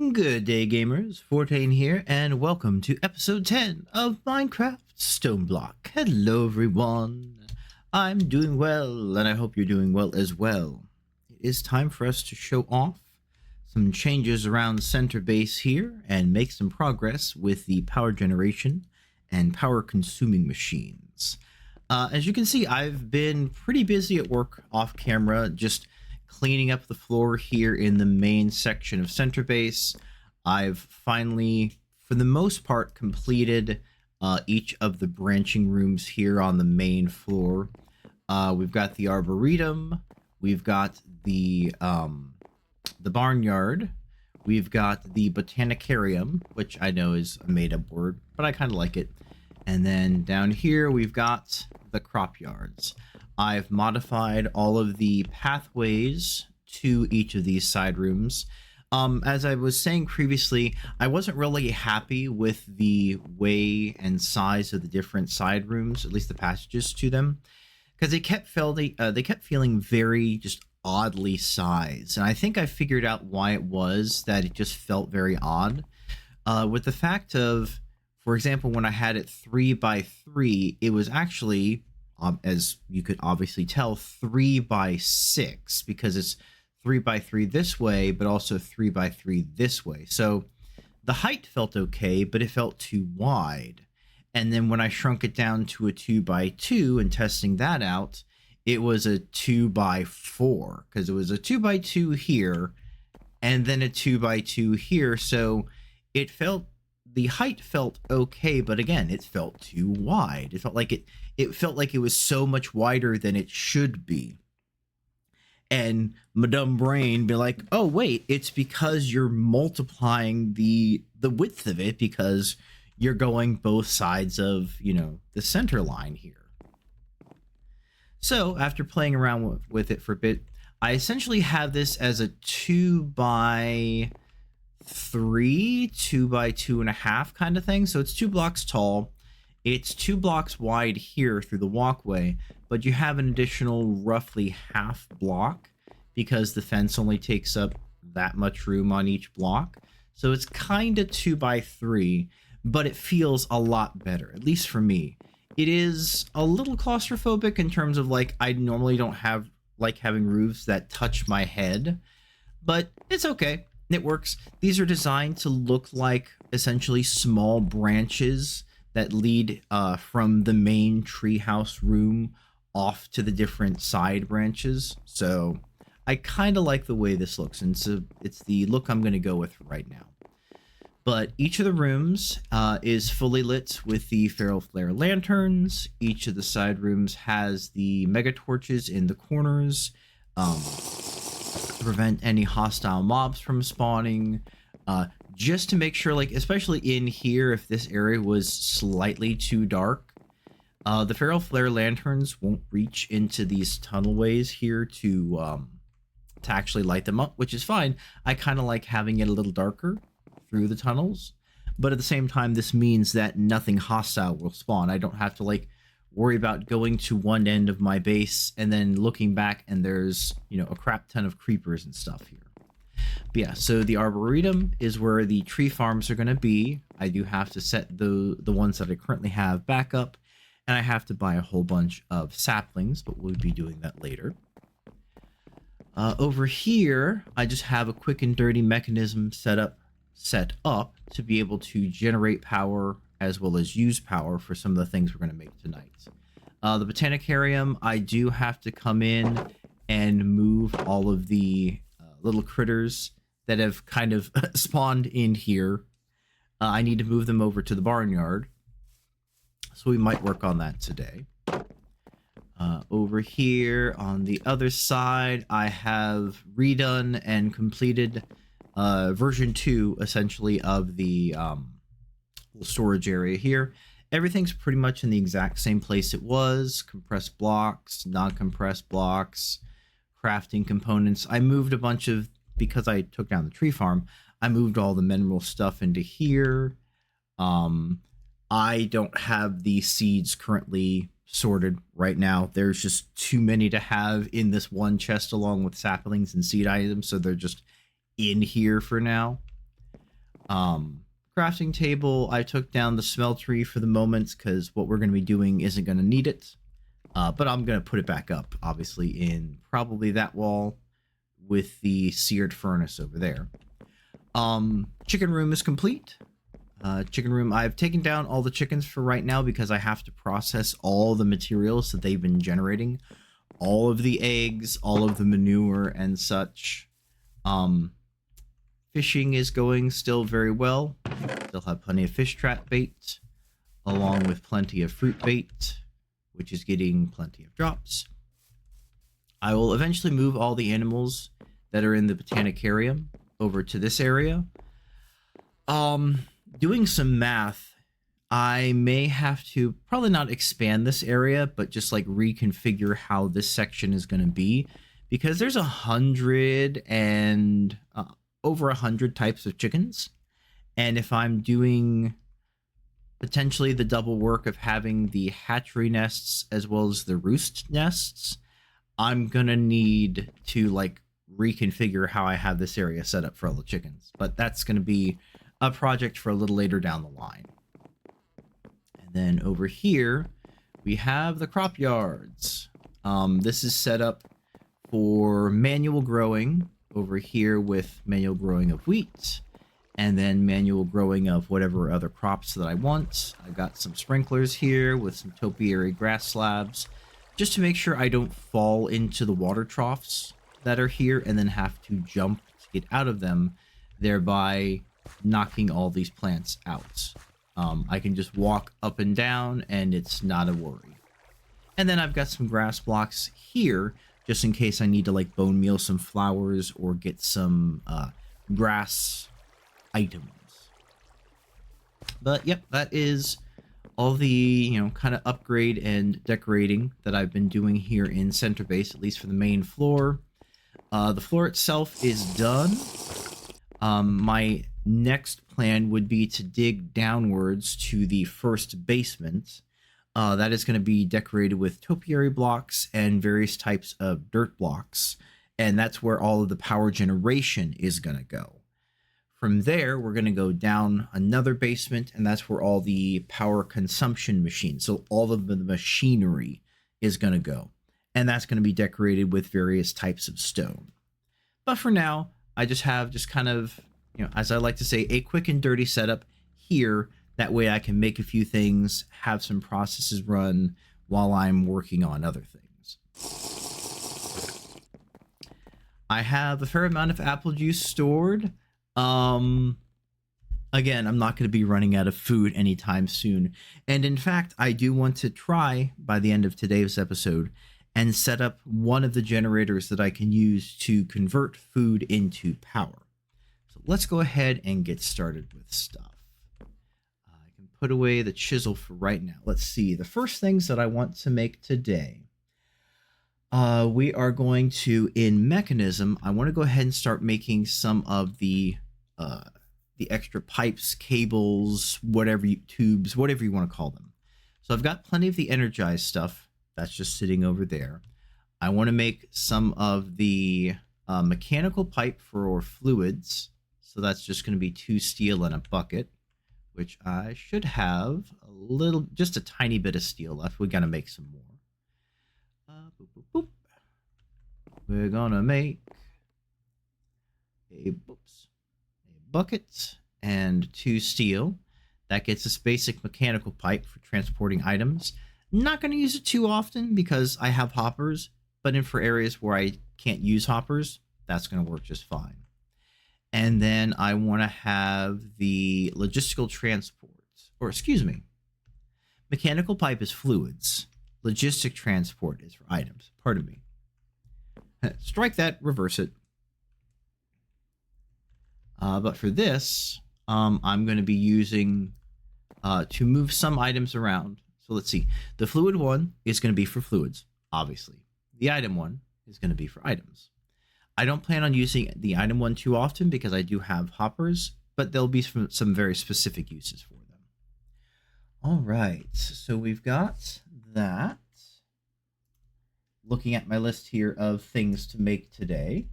Good day, gamers. Fortain here, and welcome to episode 10 of Minecraft StoneBlock. Hello, everyone. I'm doing well, and I hope you're doing well as well. It is time for us to show off some changes around center base here and make some progress with the power generation and power consuming machines. As you can see, I've been pretty busy at work off camera, just cleaning up the floor here in the main section of center base. I've finally, for the most part, completed each of the branching rooms here on the main floor. We've got the arboretum, we've got the barnyard, we've got the botanicarium, which I know is a made-up word, but I kind of like it. And then down here we've got the crop yards. I've modified all of the pathways to each of these side rooms. As I was saying previously, I wasn't really happy with the way and size of the different side rooms, at least the passages to them, because they kept feeling very just oddly sized. And I think I figured out why it was that it just felt very odd. With the fact of, for example, when I had it 3 by 3, it was actually, as you could obviously tell, 3 by 6, because it's 3 by 3 this way, but also 3 by 3 this way. So the height felt okay, but it felt too wide. And then when I shrunk it down to a 2 by 2 and testing that out, it was a 2 by 4, because it was a 2 by 2 here and then a 2 by 2 here. So the height felt okay, but again, it felt too wide. It felt like it was so much wider than it should be. And my dumb brain be like, oh wait, it's because you're multiplying the width of it, because you're going both sides of, the center line here. So after playing around with it for a bit, I essentially have this as a 2 by 3, 2 by 2.5 kind of thing. So it's 2 blocks tall. It's 2 blocks wide here through the walkway, but you have an additional roughly half block because the fence only takes up that much room on each block. So it's kind of 2 by 3, but it feels a lot better, at least for me. It is a little claustrophobic in terms of, like, I normally don't like having roofs that touch my head, but it's okay. It works. These are designed to look like essentially small branches that lead from the main treehouse room off to the different side branches. So I kind of like the way this looks, and so it's the look I'm going to go with right now. But each of the rooms is fully lit with the feral flare lanterns. Each of the side rooms has the mega torches in the corners to prevent any hostile mobs from spawning. Just to make sure, like, especially in here, if this area was slightly too dark, the feral flare lanterns won't reach into these tunnelways here to actually light them up, which is fine. I kind of like having it a little darker through the tunnels, but at the same time, this means that nothing hostile will spawn. I don't have to, like, worry about going to one end of my base and then looking back and there's, a crap ton of creepers and stuff here. But yeah, so the arboretum is where the tree farms are going to be. I do have to set the ones that I currently have back up, and I have to buy a whole bunch of saplings, but we'll be doing that later. Over here, I just have a quick and dirty mechanism set up to be able to generate power as well as use power for some of the things we're going to make tonight. The botanicarium, I do have to come in and move all of the little critters that have kind of spawned in here. I need to move them over to the barnyard, so we might work on that today. Over here on the other side, I have redone and completed version 2, essentially, of the storage area here. Everything's pretty much in the exact same place it was. Compressed blocks, non-compressed blocks, crafting components. I moved a bunch of, because I took down the tree farm, I moved all the mineral stuff into here. I don't have the seeds currently sorted right now. There's just too many to have in this one chest along with saplings and seed items, so they're just in here for now. Crafting table, I took down the smeltery for the moment because what we're going to be doing isn't going to need it. But I'm going to put it back up, obviously, in probably that wall with the seared furnace over there. Chicken room is complete. Chicken room, I've taken down all the chickens for right now because I have to process all the materials that they've been generating. All of the eggs, all of the manure and such. Fishing is going still very well. Still have plenty of fish trap bait, along with plenty of fruit bait, which is getting plenty of drops. I will eventually move all the animals that are in the botanicarium over to this area. Doing some math, I may have to probably not expand this area, but just like reconfigure how this section is going to be, because there's 100 and over 100 types of chickens. And if I'm doing potentially the double work of having the hatchery nests as well as the roost nests, I'm gonna need to like reconfigure how I have this area set up for all the chickens. But that's gonna be a project for a little later down the line. And then over here, we have the crop yards. This is set up for manual growing over here with manual growing of wheat, and then manual growing of whatever other crops that I want. I got some sprinklers here with some topiary grass slabs, just to make sure I don't fall into the water troughs that are here and then have to jump to get out of them, thereby knocking all these plants out. I can just walk up and down and it's not a worry. And then I've got some grass blocks here, just in case I need to like bone meal some flowers or get some grass items. But yep, that is all the, kind of upgrade and decorating that I've been doing here in Center Base, at least for the main floor. The floor itself is done. My next plan would be to dig downwards to the first basement. That is going to be decorated with topiary blocks and various types of dirt blocks. And that's where all of the power generation is going to go. From there, we're going to go down another basement, and that's where all the power consumption machines, so all of the machinery is going to go. And that's going to be decorated with various types of stone. But for now, I just have kind of, as I like to say, a quick and dirty setup here. That way I can make a few things, have some processes run while I'm working on other things. I have a fair amount of apple juice stored. Again, I'm not going to be running out of food anytime soon. And in fact, I do want to try by the end of today's episode and set up one of the generators that I can use to convert food into power. So let's go ahead and get started with stuff. I can put away the chisel for right now. Let's see. The first things that I want to make today. We are going to, in mechanism, I want to go ahead and start making some of the extra pipes, cables, tubes, whatever you want to call them. So I've got plenty of the energized stuff. That's just sitting over there. I want to make some of the mechanical pipe for fluids. So that's just going to be 2 steel and a bucket, which I should have just a tiny bit of steel left. We got to make some more. Boop, boop, boop. We're gonna make a bucket and 2 steel. That gets us basic mechanical pipe for transporting items. Not going to use it too often because I have hoppers, but for areas where I can't use hoppers, that's going to work just fine. And then I want to have the logistical transport, mechanical pipe is fluids. Logistic transport is for items. Pardon me. Strike that, reverse it. But for this, I'm going to be using to move some items around. So let's see. The fluid one is going to be for fluids, obviously. The item one is going to be for items. I don't plan on using the item one too often because I do have hoppers, but there'll be some very specific uses for them. All right, so we've got that. Looking at my list here of things to make today.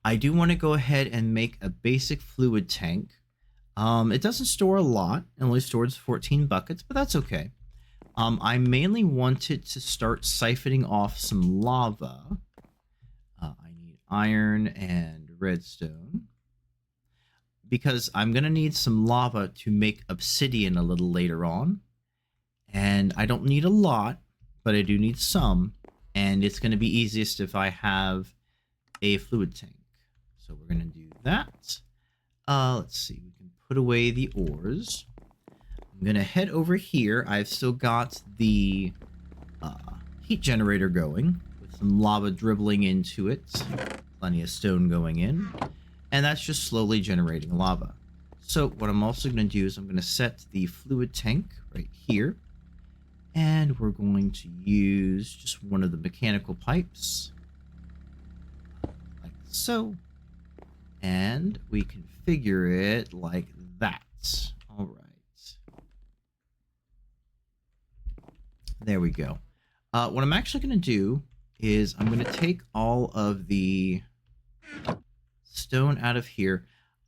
I do want to go ahead and make a basic fluid tank. It doesn't store a lot. It only stores 14 buckets, but that's okay. I mainly wanted to start siphoning off some lava. I need iron and redstone because I'm going to need some lava to make obsidian a little later on. And I don't need a lot, but I do need some. And it's going to be easiest if I have a fluid tank. So we're going to do that. Let's see. We can put away the ores. I'm going to head over here. I've still got the heat generator going with some lava dribbling into it. Plenty of stone going in. And that's just slowly generating lava. So what I'm also going to do is I'm going to set the fluid tank right here. And we're going to use just one of the mechanical pipes. Like so. And we configure it like that. All right. There we go. What I'm actually going to do is I'm going to take all of the stone out of here.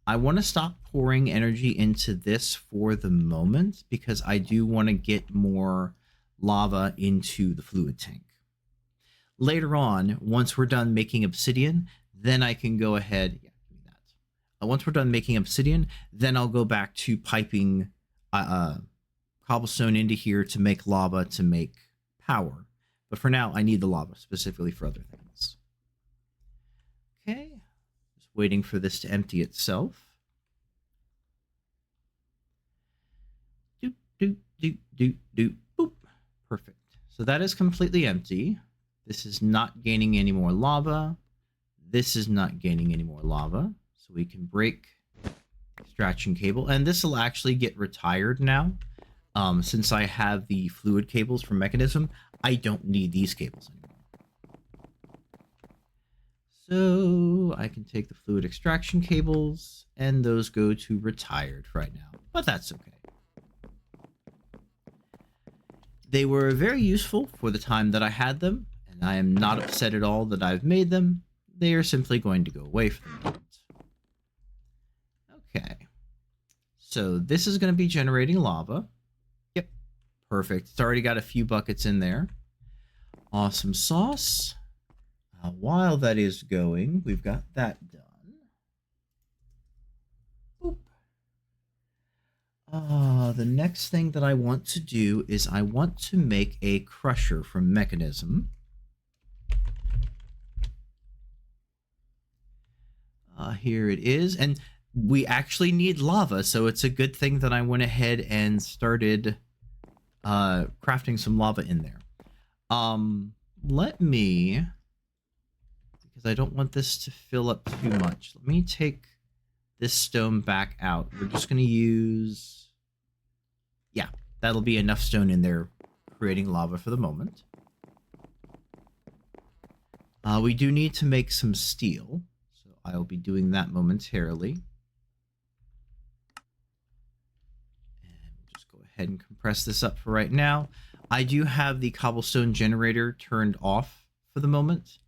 I want to stop pouring energy into this for the moment because I do want to get more lava into the fluid tank. Later on, once we're done making obsidian, then I can go ahead. Yeah, give me that. Once we're done making obsidian, then I'll go back to piping cobblestone into here to make lava to make power. But for now, I need the lava specifically for other things. Okay, just waiting for this to empty itself. Doop, doop, doop, doop, doop, boop. Perfect. So that is completely empty. This is not gaining any more lava. This is not gaining any more lava. So we can break extraction cable. And this will actually get retired now. Since I have the fluid cables from Mechanism, I don't need these cables anymore. So I can take the fluid extraction cables, and those go to retired right now. But that's okay. They were very useful for the time that I had them, and I am not upset at all that I've made them. They are simply going to go away for the moment. Okay. So this is going to be generating lava. Yep. Perfect. It's already got a few buckets in there. Awesome sauce. While that is going, we've got that done. Boop. The next thing that I want to do is I want to make a crusher from Mechanism. Here it is. And we actually need lava, so it's a good thing that I went ahead and started crafting some lava in there. Let me, because I don't want this to fill up too much, let me take this stone back out. We're just going to use, yeah, that'll be enough stone in there creating lava for the moment. We do need to make some steel, so I'll be doing that momentarily. And we'll just go ahead and compress this up for right now. I do have the cobblestone generator turned off for the moment,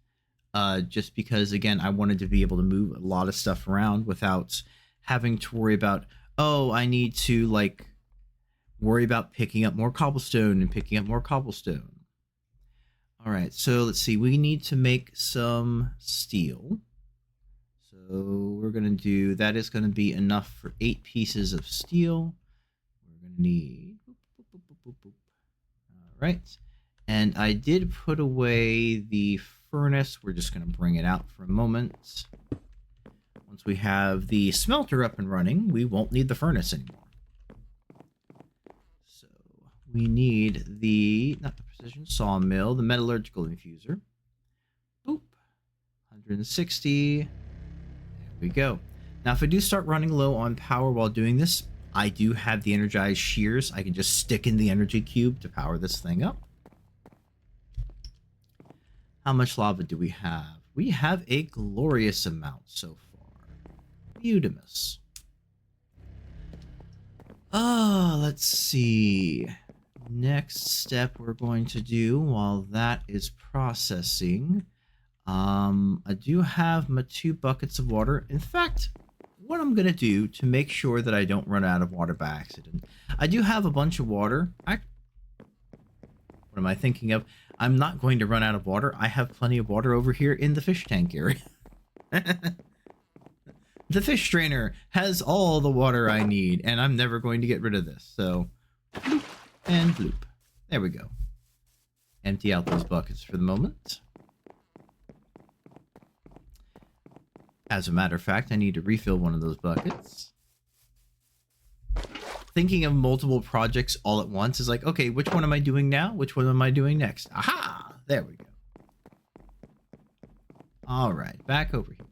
just because, again, I wanted to be able to move a lot of stuff around without having to worry about, oh, I need to, like, worry about picking up more cobblestone and picking up more cobblestone. All right, so let's see. We need to make some steel. So we're going to do, that is going to be enough for 8 pieces of steel. We're going to need, all right. And I did put away the furnace. We're just going to bring it out for a moment. Once we have the smelter up and running, we won't need the furnace anymore. So we need the, not the precision sawmill, the metallurgical infuser. Boop. 160. There we go. Now, if I do start running low on power while doing this, I do have the energized shears. I can just stick in the energy cube to power this thing up. How much lava do we have? We have a glorious amount so far. Beautimous. Let's see. Next step we're going to do while that is processing. I do have my 2 buckets of water. In fact, what I'm going to do to make sure that I don't run out of water by accident, I do have a bunch of water. What am I thinking of? I'm not going to run out of water. I have plenty of water over here in the fish tank area. The fish strainer has all the water I need, and I'm never going to get rid of this. So, bloop and bloop. There we go. Empty out those buckets for the moment. As a matter of fact, I need to refill one of those buckets. Thinking of multiple projects all at once is like, okay, which one am I doing now? Which one am I doing next? Aha! There we go. All right, back over here.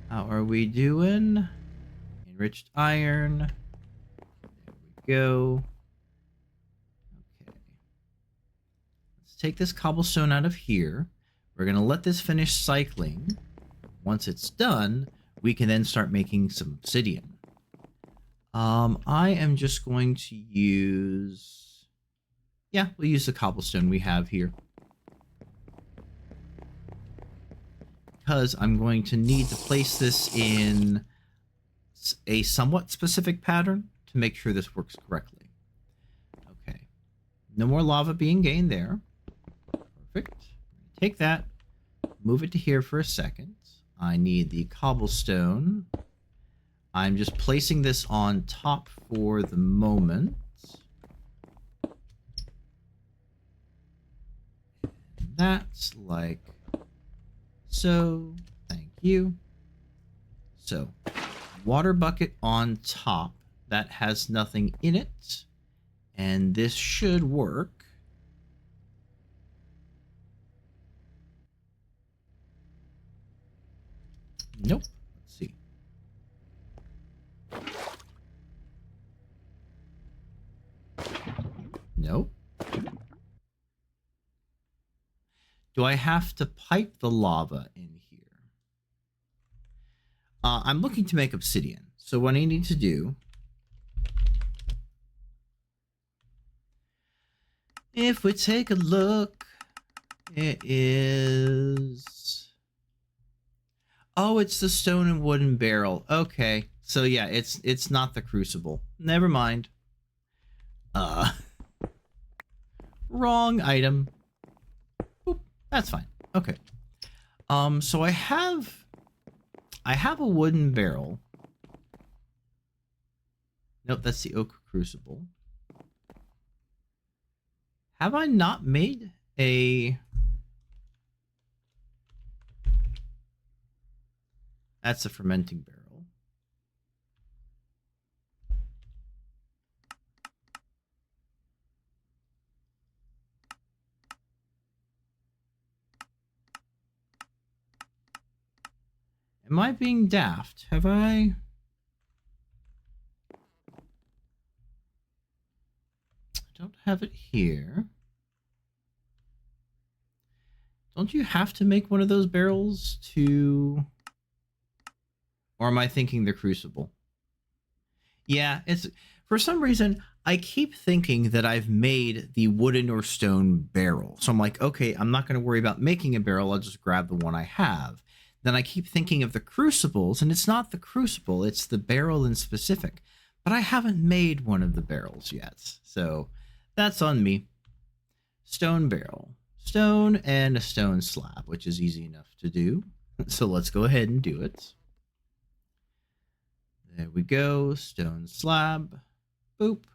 How are we doing? Enriched iron. There we go. Okay. Let's take this cobblestone out of here. We're going to let this finish cycling. Once it's done, we can then start making some obsidian. I am just going to use... Yeah, we'll use the cobblestone we have here. Because I'm going to need to place this in a somewhat specific pattern to make sure this works correctly. Okay. No more lava being gained there. Perfect. Take that, move it to here for a second. I need the cobblestone. I'm just placing this on top for the moment. And that's like so. Thank you. So, water bucket on top that has nothing in it. And this should work. Nope. Let's see. Nope. Do I have to pipe the lava in here? I'm looking to make obsidian. So what I need to do... If we take a look, it is... Oh, it's the stone and wooden barrel. Okay. So yeah, it's not the crucible. Never mind. Wrong item. Oop, that's fine. Okay. So I have a wooden barrel. Nope, that's the oak crucible. Have I not made a... That's a fermenting barrel. Am I being daft? Have I... I don't have it here. Don't you have to make one of those barrels to... Or am I thinking the crucible? Yeah, it's... For some reason, I keep thinking that I've made the wooden or stone barrel. So I'm like, okay, I'm not going to worry about making a barrel. I'll just grab the one I have. Then I keep thinking of the crucibles, and it's not the crucible. It's the barrel in specific. But I haven't made one of the barrels yet. So that's on me. Stone barrel. Stone and a stone slab, which is easy enough to do. So let's go ahead and do it. There we go. Stone slab. Boop.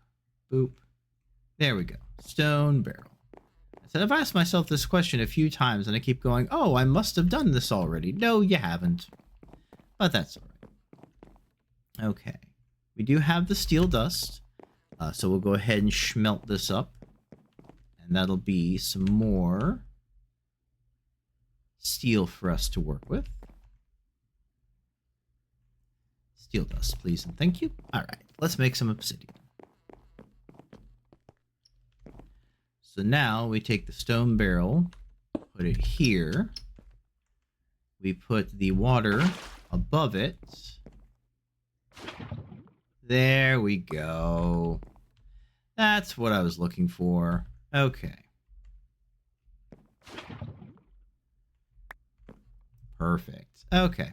Boop. There we go. Stone barrel. So I've asked myself this question a few times, and I keep going, oh, I must have done this already. No, you haven't. But that's all right. Okay. We do have the steel dust. So we'll go ahead and smelt this up. And that'll be some more steel for us to work with. Steel dust, please, and thank you. All right, let's make some obsidian. So now we take the stone barrel, put it here. We put the water above it. There we go. That's what I was looking for. Okay. Perfect. Okay.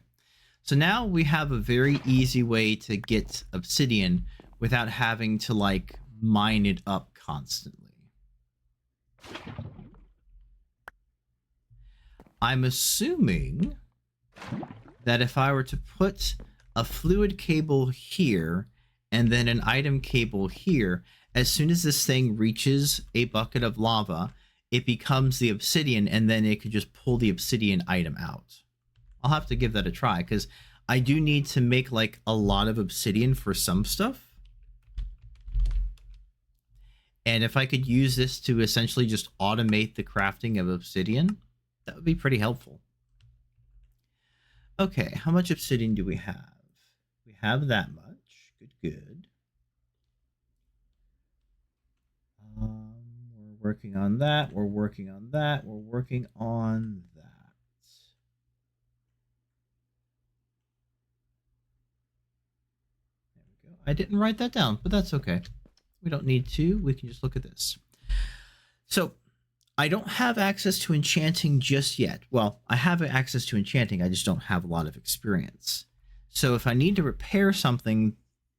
So now we have a very easy way to get obsidian without having to like mine it up constantly. I'm assuming that if I were to put a fluid cable here and then an item cable here, as soon as this thing reaches a bucket of lava, it becomes the obsidian, and then it could just pull the obsidian item out. I'll have to give that a try, because I do need to make like a lot of obsidian for some stuff. And if I could use this to essentially just automate the crafting of obsidian, that would be pretty helpful. Okay, how much obsidian do we have? We have that much. Good, good. We're working on that. We're working on that. We're working on that. There we go. I didn't write that down, but that's okay. We don't need to. We can just look at this. So I don't have access to enchanting just yet. Well, I have access to enchanting. I just don't have a lot of experience. So if I need to repair something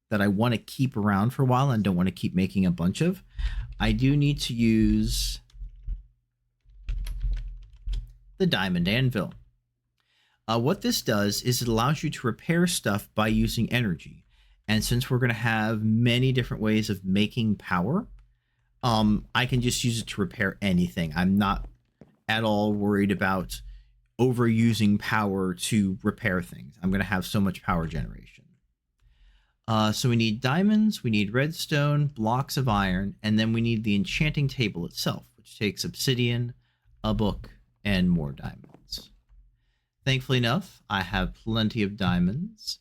that I want to keep around for a while and don't want to keep making a bunch of, I do need to use the diamond anvil. What this does is it allows you to repair stuff by using energy. And since we're going to have many different ways of making power, I can just use it to repair anything. I'm not at all worried about overusing power to repair things. I'm going to have so much power generation. So we need diamonds, we need redstone, blocks of iron, and then we need the enchanting table itself, which takes obsidian, a book, and more diamonds. Thankfully enough, I have plenty of diamonds.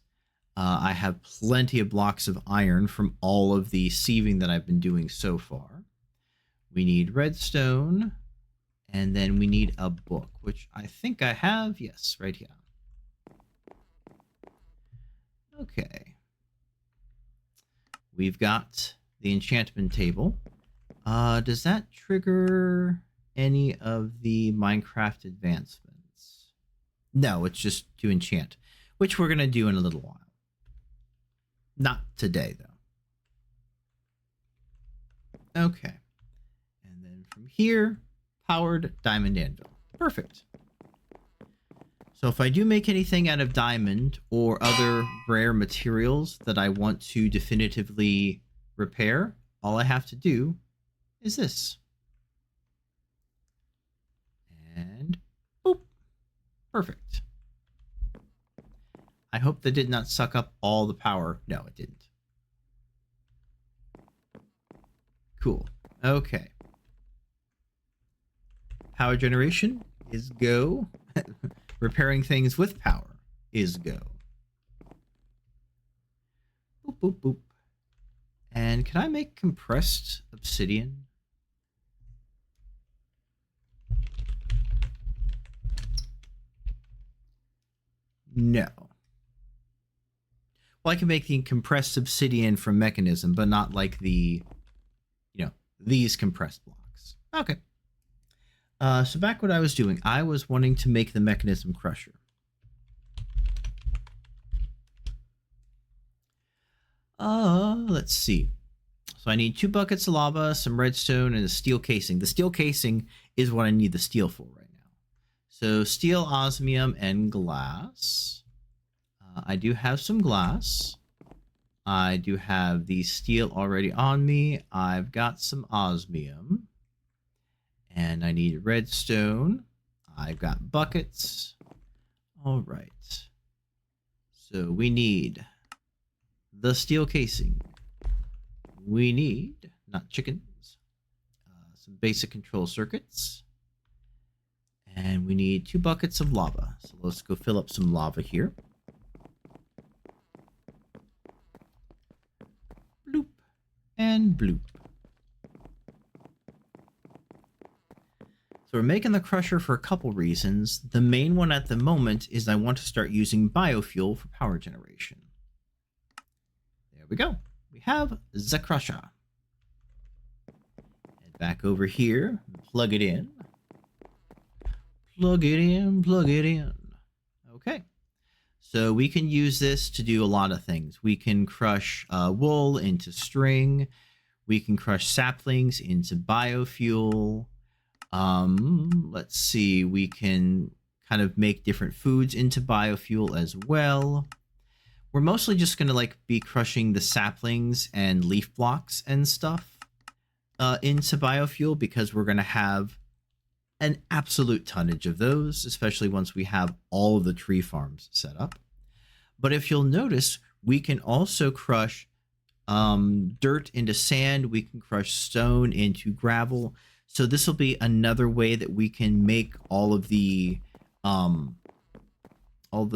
I have plenty of blocks of iron from all of the sieving that I've been doing so far. We need redstone, and then we need a book, which I think I have. Yes, right here. Okay. We've got the enchantment table. Does that trigger any of the Minecraft advancements? No, it's just to enchant, which we're going to do in a little while. Not today, though. Okay. And then from here, powered diamond anvil. Perfect. So if I do make anything out of diamond or other rare materials that I want to definitively repair, all I have to do is this. And boop. Perfect. I hope that did not suck up all the power. No, it didn't. Cool. Okay. Power generation is go. Repairing things with power is go. Boop, boop, boop. And can I make compressed obsidian? No. Well, I can make the compressed obsidian from mechanism, but not like the, these compressed blocks. Okay. So back what I was doing, I was wanting to make the mechanism crusher. Let's see. So I need 2 buckets of lava, some redstone, and a steel casing. The steel casing is what I need the steel for right now. So steel, osmium, and glass. I do have some glass. I do have the steel already on me. I've got some osmium. And I need redstone. I've got buckets. All right. So we need the steel casing. We need, not chickens, some basic control circuits. And we need 2 buckets of lava. So let's go fill up some lava here. Bloop and bloop. So we're making the crusher for a couple reasons. The main one at the moment is I want to start using biofuel for power generation. There we go. We have the crusher. Head back over here, plug it in. Plug it in, plug it in. Okay. So we can use this to do a lot of things. We can crush wool into string. We can crush saplings into biofuel. Let's see. We can kind of make different foods into biofuel as well. We're mostly just going to like be crushing the saplings and leaf blocks and stuff into biofuel because we're going to have an absolute tonnage of those, especially once we have all of the tree farms set up. But if you'll notice, we can also crush dirt into sand. We can crush stone into gravel. So this will be another way that we can make all the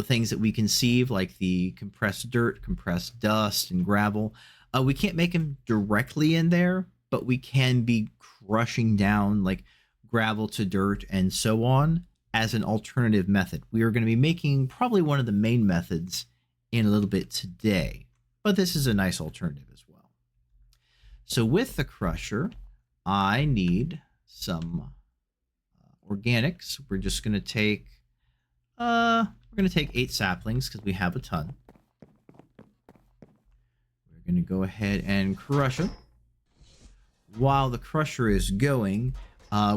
things that we conceive, like the compressed dirt, compressed dust, and gravel. We can't make them directly in there, but we can be crushing down like gravel to dirt and so on as an alternative method. We are going to be making probably one of the main methods in a little bit today, but this is a nice alternative as well. So with the crusher, I need some organics. We're just going to take 8 saplings because we have a ton. We're going to go ahead and crush them. While the crusher is going,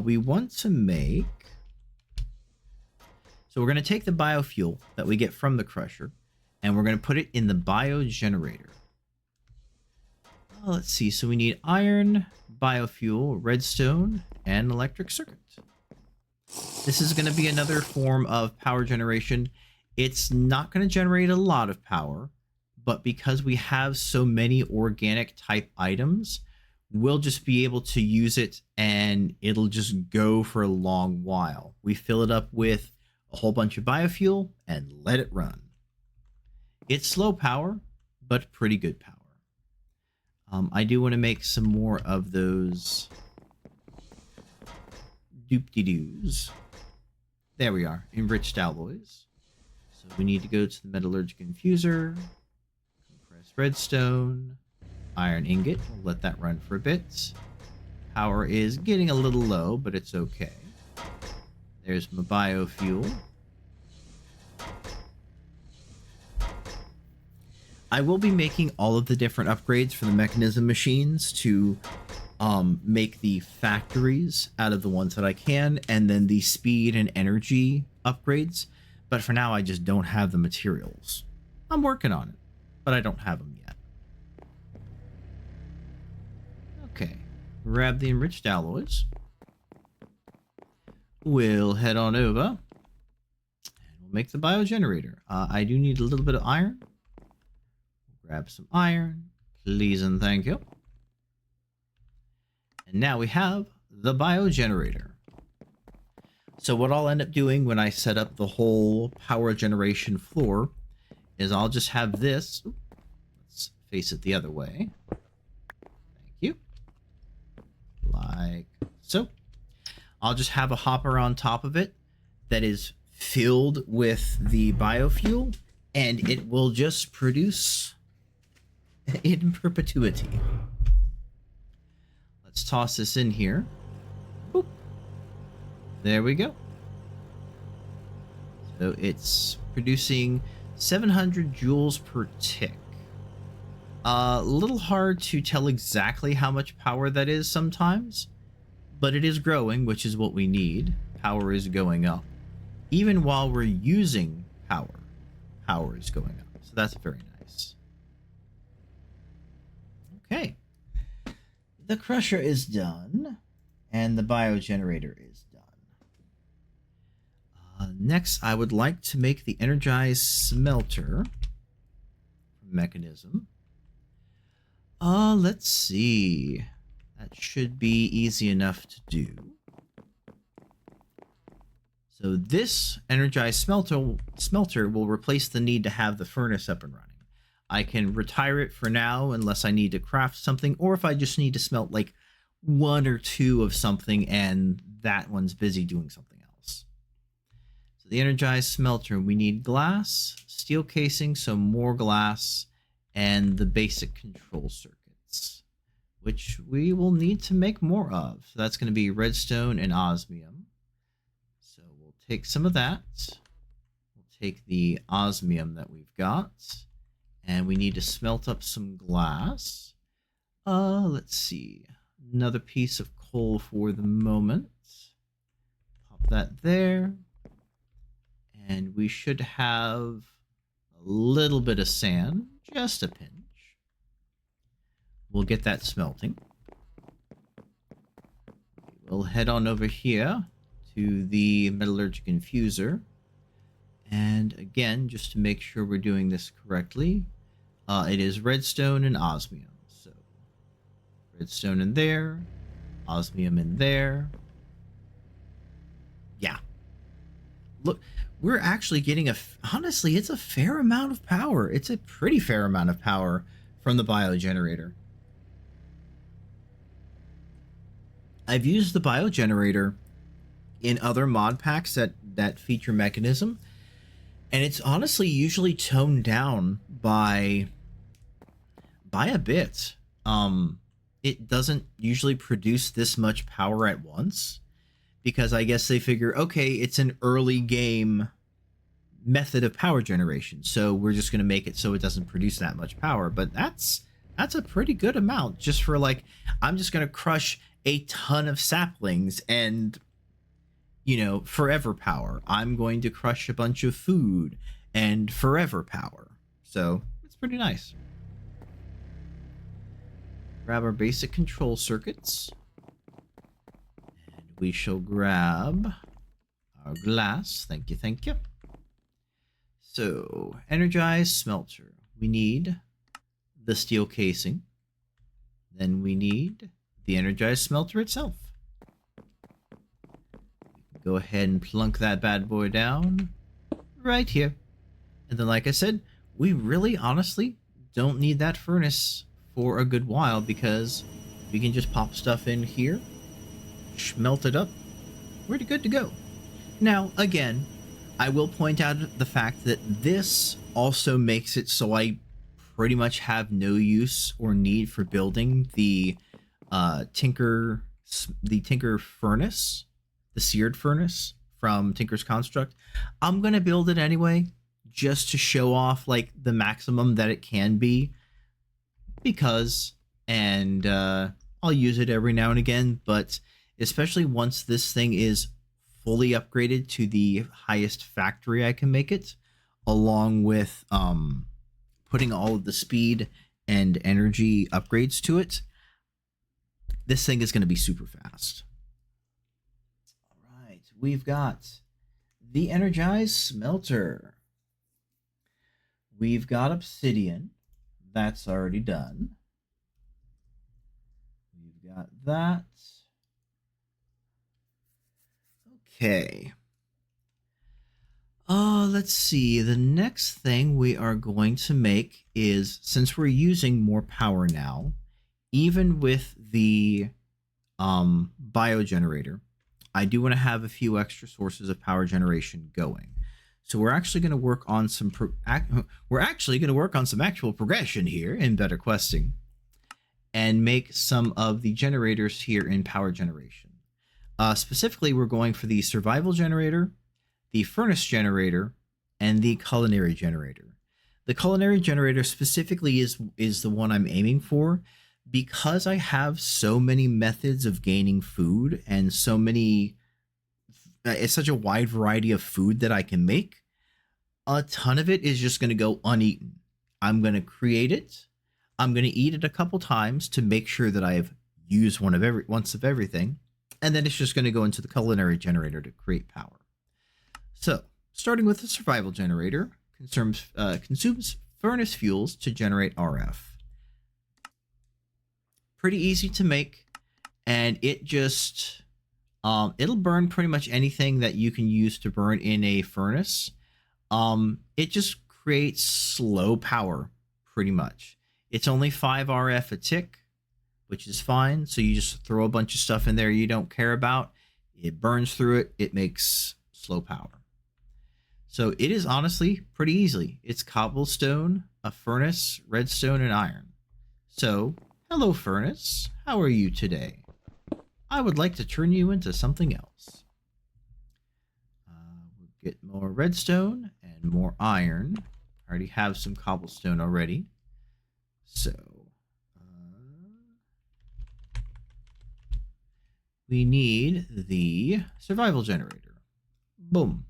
we want to make... So we're going to take the biofuel that we get from the crusher, and we're going to put it in the biogenerator. Let's see. So we need iron, biofuel, redstone, and electric circuit. This is going to be another form of power generation. It's not going to generate a lot of power, but because we have so many organic type items, we'll just be able to use it and it'll just go for a long while. We fill it up with a whole bunch of biofuel and let it run. It's slow power, but pretty good power. I do want to make some more of those doop-de-doos. There we are, enriched alloys. So we need to go to the metallurgic infuser, compress redstone, iron ingot. We'll let that run for a bit. Power is getting a little low, but it's okay. There's my biofuel. I will be making all of the different upgrades for the mechanism machines to make the factories out of the ones that I can, and then the speed and energy upgrades. But for now, I just don't have the materials. I'm working on it, but I don't have them yet. Okay, grab the enriched alloys. We'll head on over, and we'll make the biogenerator. I do need a little bit of iron. Grab some iron, please and thank you. And now we have the biogenerator. So what I'll end up doing when I set up the whole power generation floor is I'll just have this. Let's face it the other way. Thank you. Like so. I'll just have a hopper on top of it that is filled with the biofuel, and it will just produce in perpetuity. Let's toss this in here. Boop. There we go. So it's producing 700 joules per tick. A little hard to tell exactly how much power that is sometimes, but it is growing, which is what we need. Power is going up. Even while we're using power, power is going up. So that's very nice. Okay. The crusher is done, and the biogenerator is done. Next, I would like to make the energized smelter mechanism. Let's see. That should be easy enough to do. So this energized smelter will replace the need to have the furnace up and running. I can retire it for now unless I need to craft something, or if I just need to smelt like 1 or 2 of something and that one's busy doing something else. So the energized smelter, we need glass, steel casing, so more glass, and the basic control circuits, which we will need to make more of. So that's going to be redstone and osmium. So we'll take some of that. We'll take the osmium that we've got. And we need to smelt up some glass. Let's see. Another piece of coal for the moment. Pop that there. And we should have a little bit of sand, just a pinch. We'll get that smelting. We'll head on over here to the metallurgic infuser. And again, just to make sure we're doing this correctly, it is redstone and osmium. So redstone in there, osmium in there. Yeah. Look, we're actually getting honestly, it's a fair amount of power. It's a pretty fair amount of power from the biogenerator. I've used the biogenerator in other mod packs that feature mechanism, and it's honestly usually toned down by a bit. It doesn't usually produce this much power at once, because I guess they figure, okay, it's an early game method of power generation, so we're just going to make it so it doesn't produce that much power. But that's a pretty good amount just for, like, I'm just going to crush a ton of saplings and, you know, forever power. I'm going to crush a bunch of food and forever power. So it's pretty nice. Grab our basic control circuits. And we shall grab our glass. Thank you, thank you. So, energized smelter. We need the steel casing. Then we need the energized smelter itself. Go ahead and plunk that bad boy down right here. And then, like I said, we really honestly don't need that furnace for a good while, because we can just pop stuff in here, smelt it up, we're good to go. Now, again, I will point out the fact that this also makes it so I pretty much have no use or need for building the Tinker furnace, the seared furnace from Tinker's Construct. I'm gonna build it anyway, just to show off, like, the maximum that it can be, because, and I'll use it every now and again, but especially once this thing is fully upgraded to the highest factory I can make it, along with putting all of the speed and energy upgrades to it, this thing is going to be super fast. All right, we've got the energized smelter. We've got obsidian. That's already done. We've got that. Okay. Let's see. The next thing we are going to make is, since we're using more power now, even with the biogenerator, I do want to have a few extra sources of power generation going. So we're actually going to work on some actual progression here in Better Questing, and make some of the generators here in power generation. Specifically, we're going for the survival generator, the furnace generator, and the culinary generator. The culinary generator specifically is the one I'm aiming for, because I have so many methods of gaining food and so many. It's such a wide variety of food that I can make. A ton of it is just going to go uneaten. I'm going to create it. I'm going to eat it a couple times to make sure that I've used once of everything. And then it's just going to go into the culinary generator to create power. So, starting with the survival generator, consumes furnace fuels to generate RF. Pretty easy to make, and it just it'll burn pretty much anything that you can use to burn in a furnace. It just creates slow power, pretty much. It's only 5 RF a tick, which is fine. So you just throw a bunch of stuff in there you don't care about. It burns through it. It makes slow power. So it is honestly pretty easy. It's cobblestone, a furnace, redstone, and iron. So, hello furnace, how are you today? I would like to turn you into something else. get more redstone and more iron. I already have some cobblestone already. So we need the survival generator. Boom.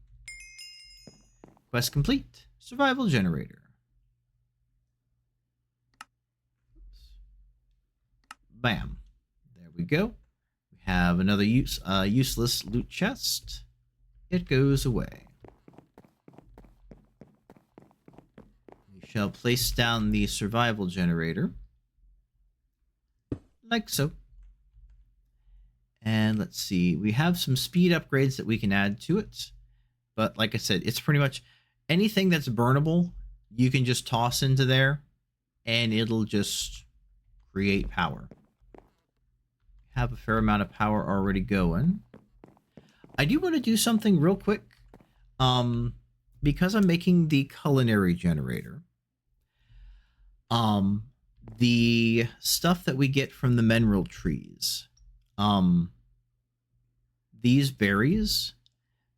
Quest complete. Survival generator. Bam. There we go. We have another useless loot chest. It goes away. We shall place down the survival generator. Like so. And let's see. We have some speed upgrades that we can add to it. But like I said, it's pretty much anything that's burnable, you can just toss into there and it'll just create power. Have a fair amount of power already going. I do want to do something real quick. Because I'm making the culinary generator. The stuff that we get from the mineral trees. These berries,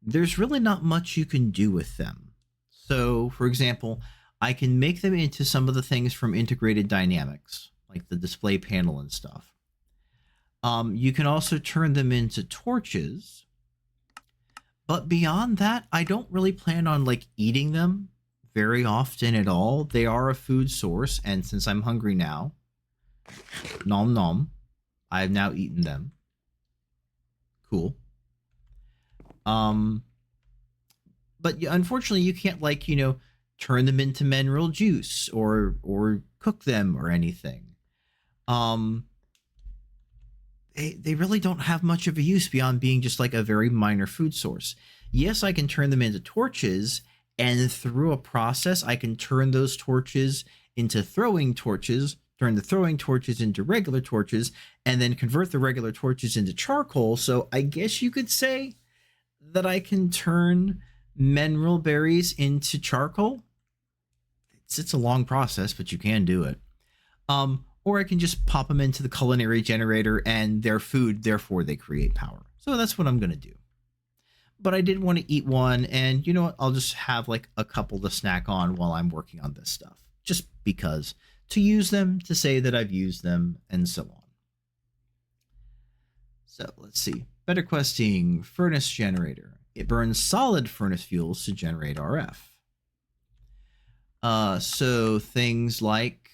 there's really not much you can do with them. So, for example, I can make them into some of the things from integrated dynamics, like the display panel and stuff. You can also turn them into torches. But beyond that, I don't really plan on like eating them very often at all. They are a food source, and since I'm hungry now, nom nom, I've now eaten them. Cool. But unfortunately, you can't like, you know, turn them into mineral juice or cook them or anything. They really don't have much of a use beyond being just like a very minor food source. Yes, I can turn them into torches, and through a process, I can turn those torches into throwing torches, turn the throwing torches into regular torches, and then convert the regular torches into charcoal. So I guess you could say that I can turn mineral berries into charcoal. It's a long process, but you can do it. Or I can just pop them into the culinary generator and they're food, therefore they create power. So that's what I'm going to do. But I did want to eat one, and you know what? I'll just have like a couple to snack on while I'm working on this stuff. Just because. To use them, to say that I've used them, and so on. So let's see. Better questing. Furnace generator. It burns solid furnace fuels to generate RF. So things like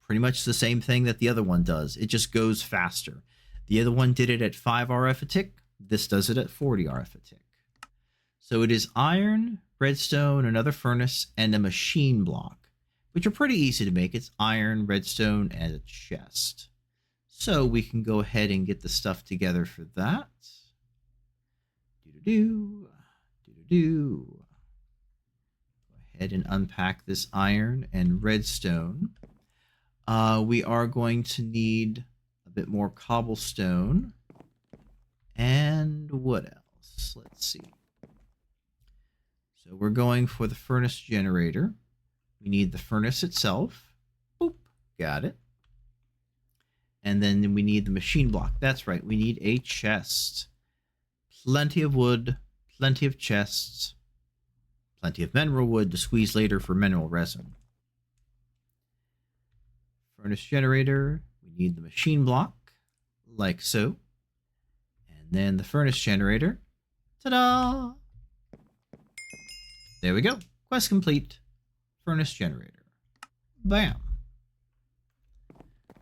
pretty much the same thing that the other one does. It just goes faster. The other one did it at 5 RF a tick. This does it at 40 RF a tick. So it is iron, redstone, another furnace, and a machine block, which are pretty easy to make. It's iron, redstone, and a chest. So we can go ahead and get the stuff together for that. Do-do-do. Do-do-do. Go ahead and unpack this iron and redstone. We are going to need a bit more cobblestone. And what else? Let's see. So we're going for the furnace generator. We need the furnace itself. Boop. Got it. And then we need the machine block. That's right. We need a chest. Plenty of wood. Plenty of chests. Plenty of mineral wood to squeeze later for mineral resin. Furnace generator. We need the machine block. Like so. And then the furnace generator. Ta-da! There we go. Quest complete. Furnace generator. Bam.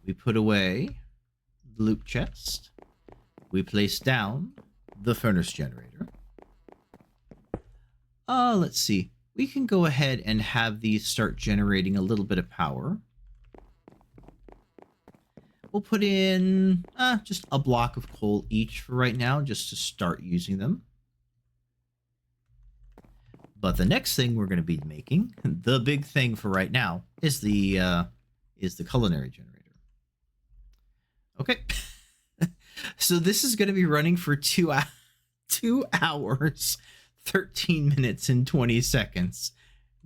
We put away the loot chest. We place down the furnace generator. Let's see. We can go ahead and have these start generating a little bit of power. We'll put in just a block of coal each for right now, just to start using them. But the next thing we're going to be making, the big thing for right now, is the culinary generator. Okay. So this is going to be running for 2 hours, 13 minutes, and 20 seconds,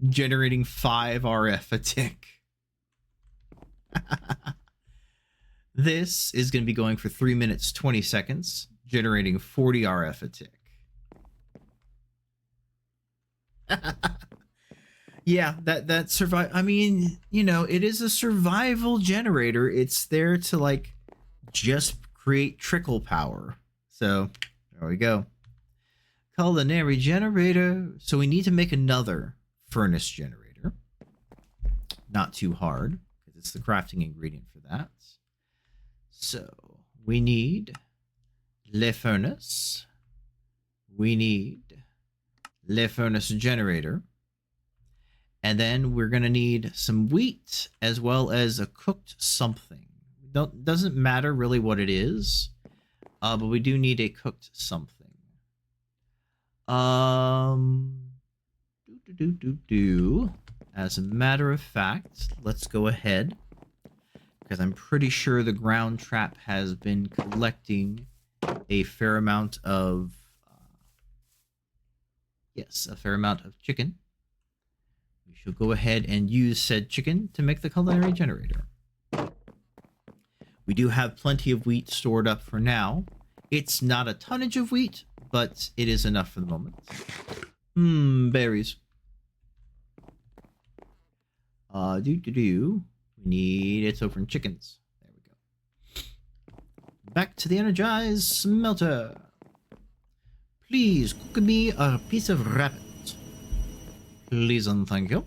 generating 5 RF a tick. This is going to be going for 3 minutes, 20 seconds, generating 40 RF a tick. Yeah, that survive. I mean, you know, it is a survival generator. It's there to like just create trickle power. So there we go. Culinary generator. So we need to make another furnace generator. Not too hard because it's the crafting ingredient for that. So we need le furnace. We need le furnace generator. And then we're going to need some wheat as well as a cooked something. Doesn't matter really what it is, but we do need a cooked something. As a matter of fact, let's go ahead, because I'm pretty sure the ground trap has been collecting a fair amount of, a fair amount of chicken. We shall go ahead and use said chicken to make the culinary generator. We do have plenty of wheat stored up for now. It's not a tonnage of wheat, but it is enough for the moment. Berries. We need it's over in chickens. There we go. Back to the energized smelter. Please cook me a piece of rabbit. Please and thank you.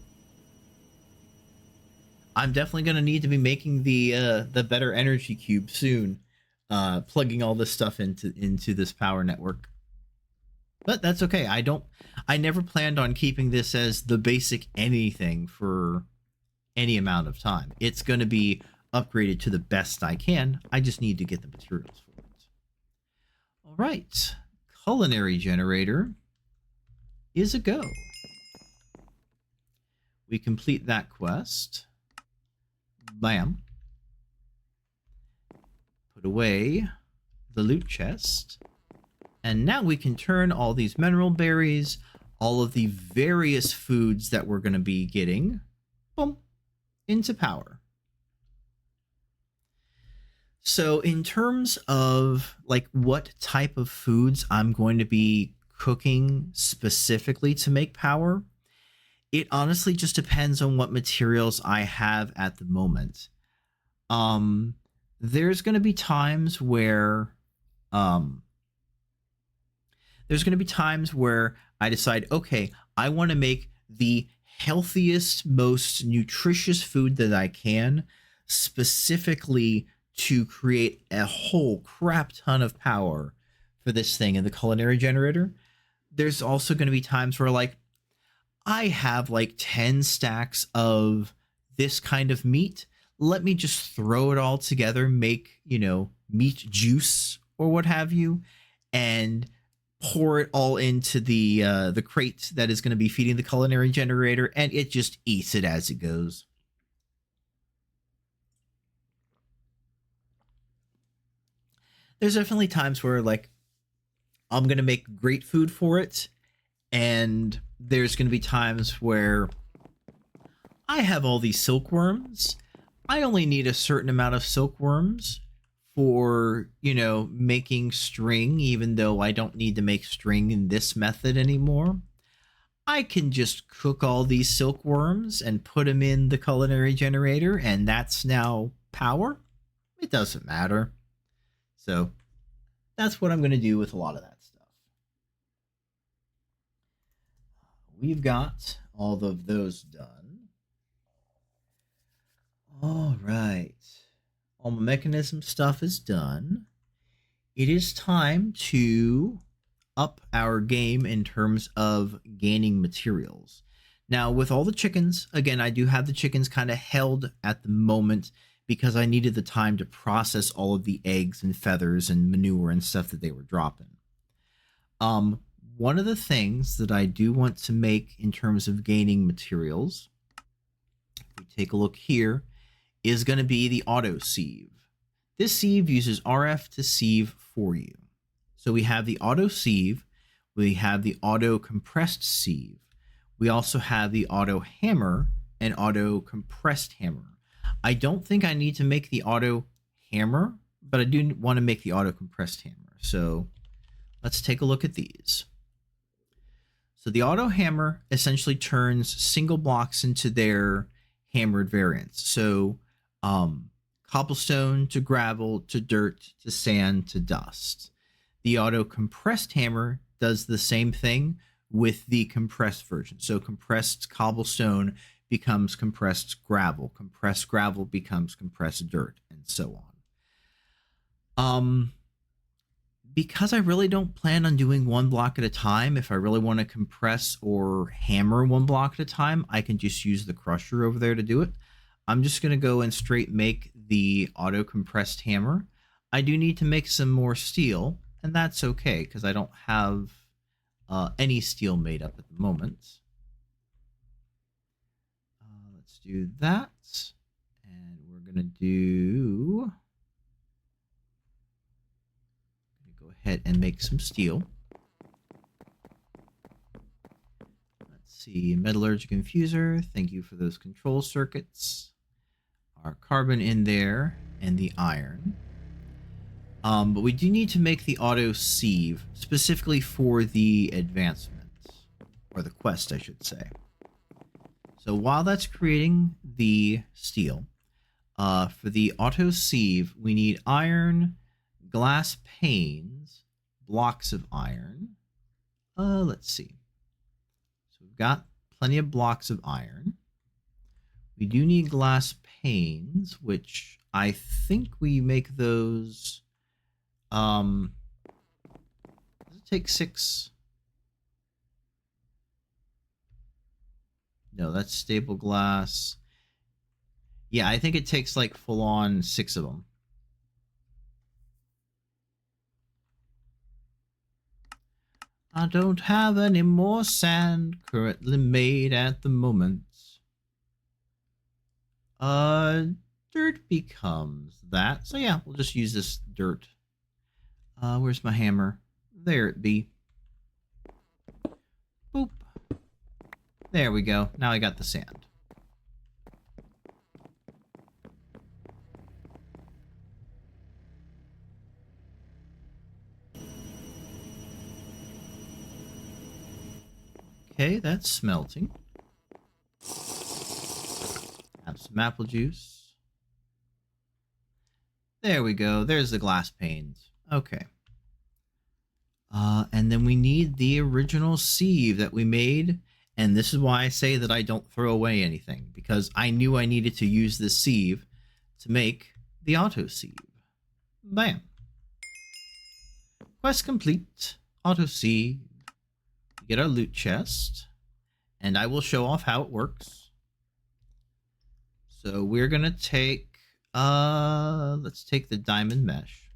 I'm definitely gonna need to be making the better energy cube soon. Plugging all this stuff into this power network. But that's okay. I never planned on keeping this as the basic anything for any amount of time. It's going to be upgraded to the best I can. I just need to get the materials for it. All right. Culinary generator is a go. We complete that quest. Bam. Put away the loot chest. And now we can turn all these mineral berries, all of the various foods that we're going to be getting, boom, into power. So in terms of like what type of foods I'm going to be cooking specifically to make power, it honestly just depends on what materials I have at the moment. There's going to be times where I decide, okay, I want to make the healthiest, most nutritious food that I can, specifically to create a whole crap ton of power for this thing in the culinary generator. There's also going to be times where, like, I have like 10 stacks of this kind of meat. Let me just throw it all together, make, meat juice or what have you, and pour it all into the crate that is going to be feeding the culinary generator, and it just eats it as it goes. There's definitely times where, like, I'm going to make great food for it, and there's going to be times where I have all these silkworms. I only need a certain amount of silkworms for, making string, even though I don't need to make string in this method anymore. I can just cook all these silkworms and put them in the culinary generator, and that's now power. It doesn't matter. So that's what I'm going to do with a lot of that stuff. We've got all of those done. All right. All my mechanism stuff is done. It is time to up our game in terms of gaining materials. Now, with all the chickens, again, I do have the chickens kind of held at the moment because I needed the time to process all of the eggs and feathers and manure and stuff that they were dropping. One of the things that I do want to make in terms of gaining materials, if we take a look here, is going to be the auto sieve. This sieve uses RF to sieve for you. So we have the auto sieve, we have the auto compressed sieve, we also have the auto hammer and auto compressed hammer. I don't think I need to make the auto hammer, but I do want to make the auto compressed hammer. So let's take a look at these. So the auto hammer essentially turns single blocks into their hammered variants. So cobblestone to gravel to dirt to sand to dust. The auto compressed hammer does the same thing with the compressed version. So compressed cobblestone becomes compressed gravel becomes compressed dirt, and so on. Because I really don't plan on doing one block at a time, if I really want to compress or hammer one block at a time, I can just use the crusher over there to do it. I'm just going to go and straight make the auto compressed hammer. I do need to make some more steel, and that's okay because I don't have any steel made up at the moment. Let's do that. And we're going to do... go ahead and make some steel. Let's see, metallurgic infuser. Thank you for those control circuits. Our carbon in there and the iron. But we do need to make the auto sieve specifically for the advancements, or the quest, I should say. So while that's creating the steel, for the auto sieve, we need iron, glass panes, blocks of iron. Let's see. So we've got plenty of blocks of iron. We do need glass panes, which I think we make those. Does it take 6? No, that's stable glass. Yeah, I think it takes like full on 6 of them. I don't have any more sand currently made at the moment. Dirt becomes that. So yeah, we'll just use this dirt. Where's my hammer? There it be. Boop. There we go. Now I got the sand. Okay, that's smelting. Have some apple juice. There we go. There's the glass panes. Okay. And then we need the original sieve that we made. And this is why I say that I don't throw away anything, because I knew I needed to use this sieve to make the auto sieve. Bam. Quest complete. Auto sieve. Get our loot chest, and I will show off how it works. So we're gonna take let's take the diamond mesh.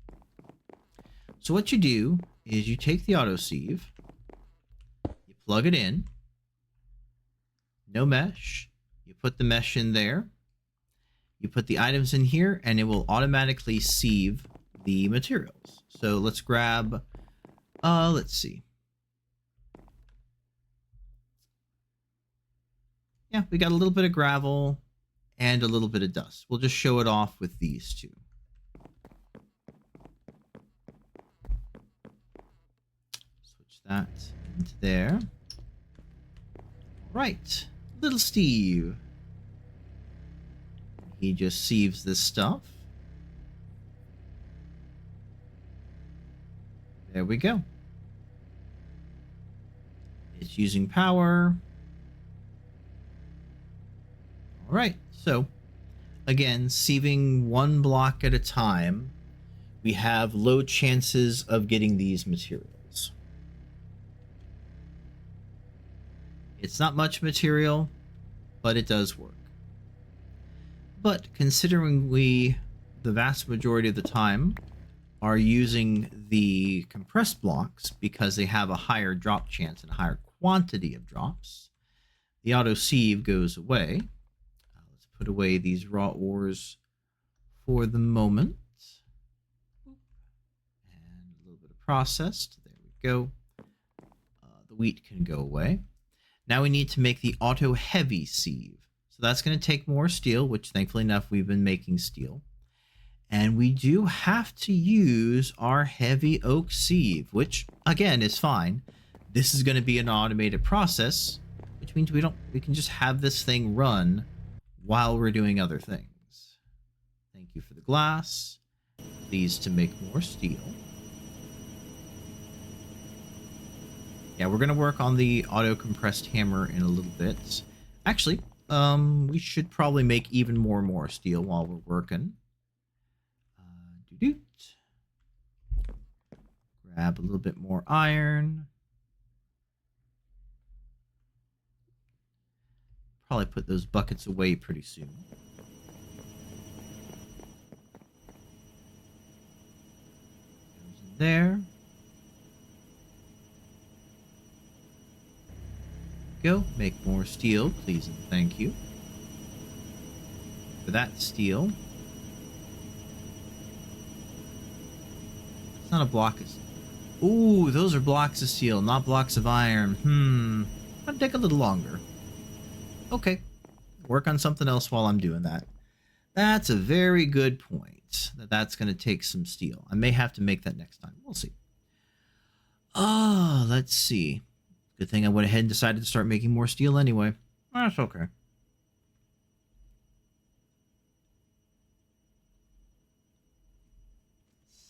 So what you do is you take the auto sieve, you plug it in, no mesh, you put the mesh in there, you put the items in here, and it will automatically sieve the materials. So let's grab let's see. Yeah, we got a little bit of gravel and a little bit of dust. We'll just show it off with these two. Switch that into there. All right, little Steve. He just sieves this stuff. There we go. It's using power. All right, so again, sieving one block at a time, we have low chances of getting these materials. It's not much material, but it does work. But considering we, the vast majority of the time, are using the compressed blocks because they have a higher drop chance and a higher quantity of drops, the auto sieve goes away. Put away these raw ores for the moment. And a little bit of processed. There we go. The wheat can go away. Now we need to make the auto heavy sieve. So that's going to take more steel, which thankfully enough we've been making steel. And we do have to use our heavy oak sieve, which again is fine. this is going to be an automated process, which means we can just have this thing run while we're doing other things. Thank you for the glass. Please to make more steel. Yeah, we're going to work on the auto-compressed hammer in a little bit. Actually, we should probably make even more steel while we're working. Grab a little bit more iron. Probably put those buckets away pretty soon. Goes in there. Go. Make more steel, please and thank you. For that steel. It's not a block of steel. Ooh, those are blocks of steel, not blocks of iron. That'll take a little longer. Okay. Work on something else while I'm doing that. That's a very good point. That's going to take some steel. I may have to make that next time. We'll see. Let's see. Good thing I went ahead and decided to start making more steel anyway. That's okay. Let's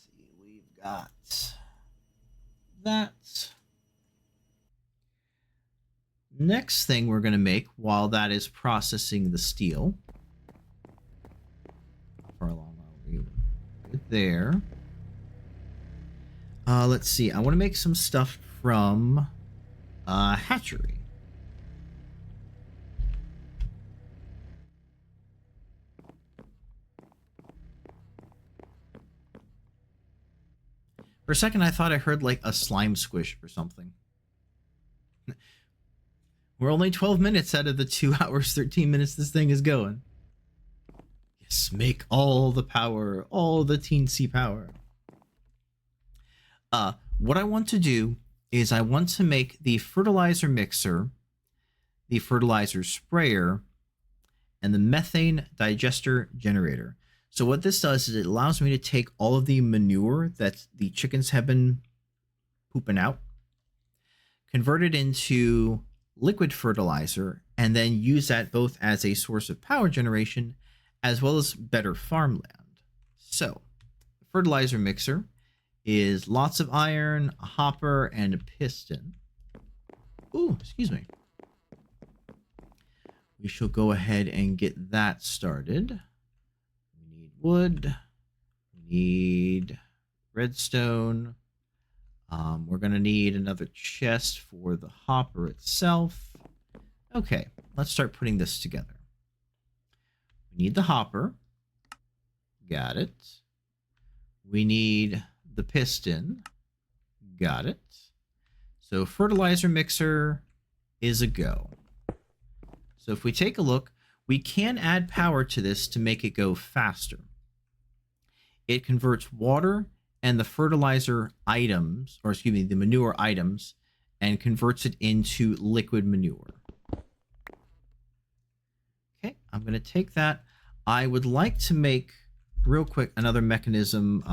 see. We've got that. Next thing we're going to make while that is processing the steel. How far along are we? Good there. Let's see. I want to make some stuff from hatchery. For a second, I thought I heard like a slime squish or something. We're only 12 minutes out of the 2 hours, 13 minutes this thing is going. Yes, make all the power, all the teensy power. What I want to do is I want to make the fertilizer mixer, the fertilizer sprayer, and the methane digester generator. So what this does is it allows me to take all of the manure that the chickens have been pooping out, convert it into liquid fertilizer, and then use that both as a source of power generation as well as better farmland. So the fertilizer mixer is lots of iron, a hopper, and a piston. Ooh, excuse me. We shall go ahead and get that started. We need wood. We need redstone. We're going to need another chest for the hopper itself. Okay, let's start putting this together. We need the hopper. Got it. We need the piston. Got it. So fertilizer mixer is a go. So if we take a look, we can add power to this to make it go faster. It converts water and the fertilizer items, or excuse me, the manure items, and converts it into liquid manure. Okay, I'm going to take that. I would like to make, real quick, another mechanism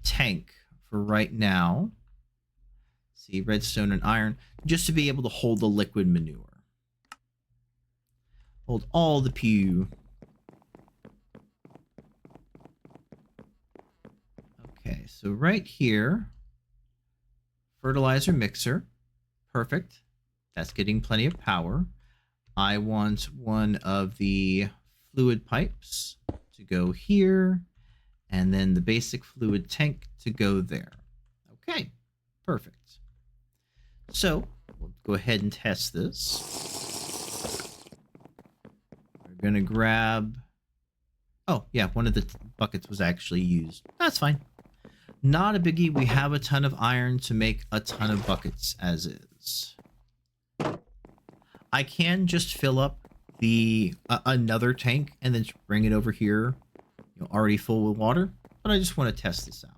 tank for right now. See, redstone and iron, just to be able to hold the liquid manure. Hold all the pew. Okay, so right here, fertilizer mixer. Perfect. That's getting plenty of power. I want one of the fluid pipes to go here, and then the basic fluid tank to go there. Okay, perfect. So we'll go ahead and test this. We're going to grab... Oh, yeah, one of the buckets was actually used. That's fine. Not a biggie. We have a ton of iron to make a ton of buckets as is. I can just fill up the another tank and then bring it over here, you know, already full with water. But I just want to test this out.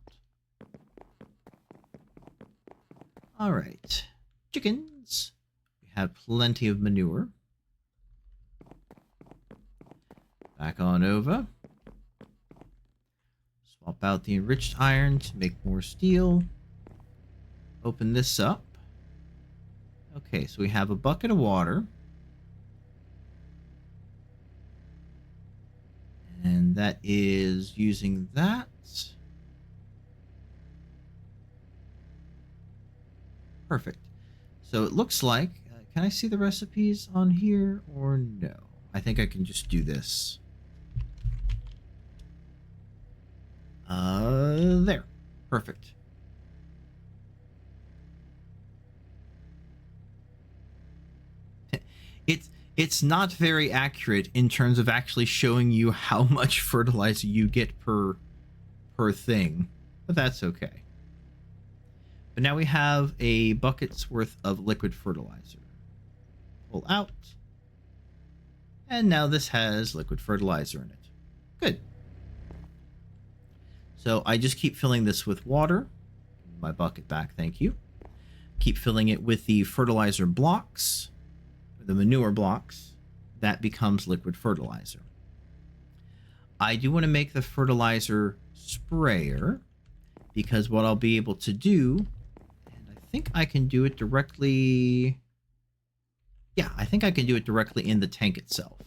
All right, chickens. We have plenty of manure. Back on over. Swap out the enriched iron to make more steel. Open this up. Okay, so we have a bucket of water. And that is using that. Perfect. So it looks like, can I see the recipes on here or no? I think I can just do this. There. Perfect. It's not very accurate in terms of actually showing you how much fertilizer you get per thing, but that's okay. But now we have a bucket's worth of liquid fertilizer. Pull out. And now this has liquid fertilizer in it. Good. So I just keep filling this with water. My bucket back, thank you. Keep filling it with the fertilizer blocks, the manure blocks. That becomes liquid fertilizer. I do want to make the fertilizer sprayer because what I'll be able to do, and I think I can do it directly. Yeah, I think I can do it directly in the tank itself.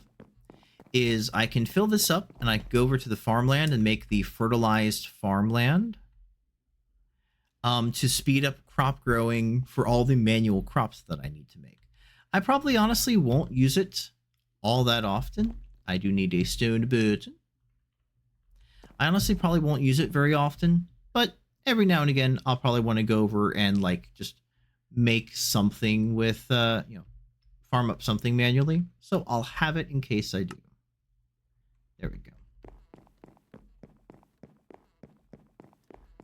Is I can fill this up and I go over to the farmland and make the fertilized farmland to speed up crop growing for all the manual crops that I need to make. I probably honestly won't use it all that often. I do need a stone button. I honestly probably won't use it very often, but every now and again I'll probably want to go over and like just make something with farm up something manually. So I'll have it in case I do. There we go.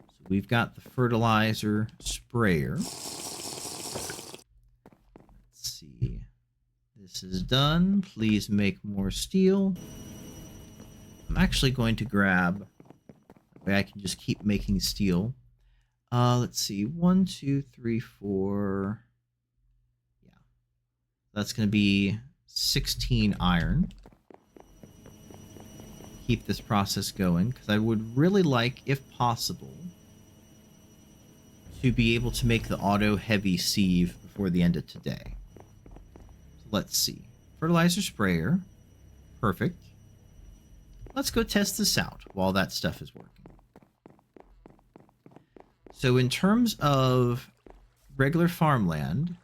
So we've got the fertilizer sprayer. Let's see. This is done. Please make more steel. I'm actually going to grab, that way I can just keep making steel. Let's see. 1, 2, 3, 4. Yeah. That's going to be 16 iron. Keep this process going because I would really like, if possible, to be able to make the auto heavy sieve before the end of today. So let's see. Fertilizer sprayer. Perfect. Let's go test this out while that stuff is working. So in terms of regular farmland,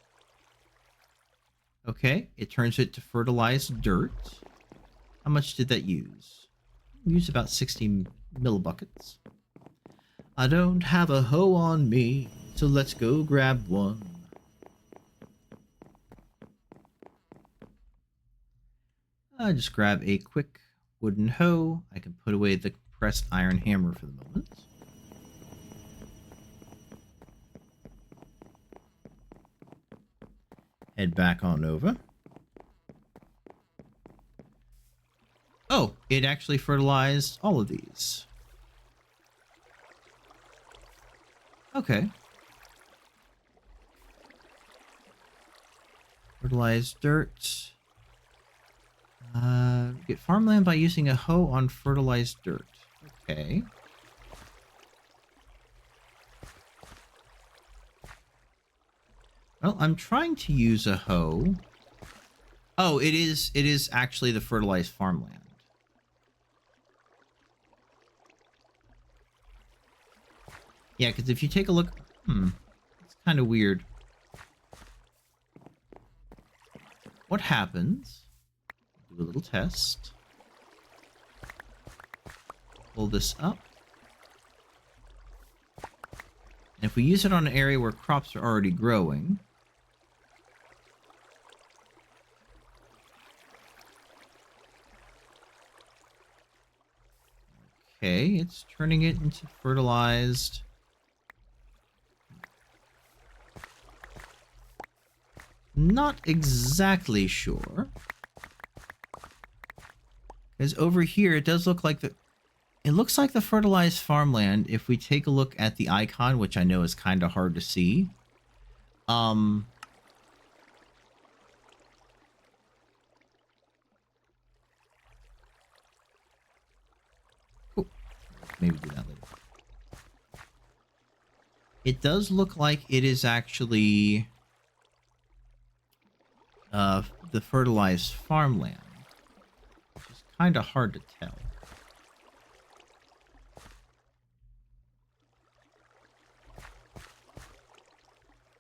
okay, it turns it to fertilized dirt. How much did that use? Use about 60 millibuckets. I don't have a hoe on me, so let's go grab one. I just grab a quick wooden hoe. I can put away the pressed iron hammer for the moment. Head back on over. Oh, it actually fertilized all of these. Okay. Fertilized dirt. Get farmland by using a hoe on fertilized dirt. Okay. Well, I'm trying to use a hoe. Oh, it is actually the fertilized farmland. Yeah, because if you take a look... it's kind of weird. What happens... Do a little test. Pull this up. And if we use it on an area where crops are already growing... Okay, it's turning it into fertilized... Not exactly sure. Because over here, it does look like the... It looks like the fertilized farmland, if we take a look at the icon, which I know is kind of hard to see. Oh, maybe do that later. It does look like it is actually the fertilized farmland, which is kind of hard to tell.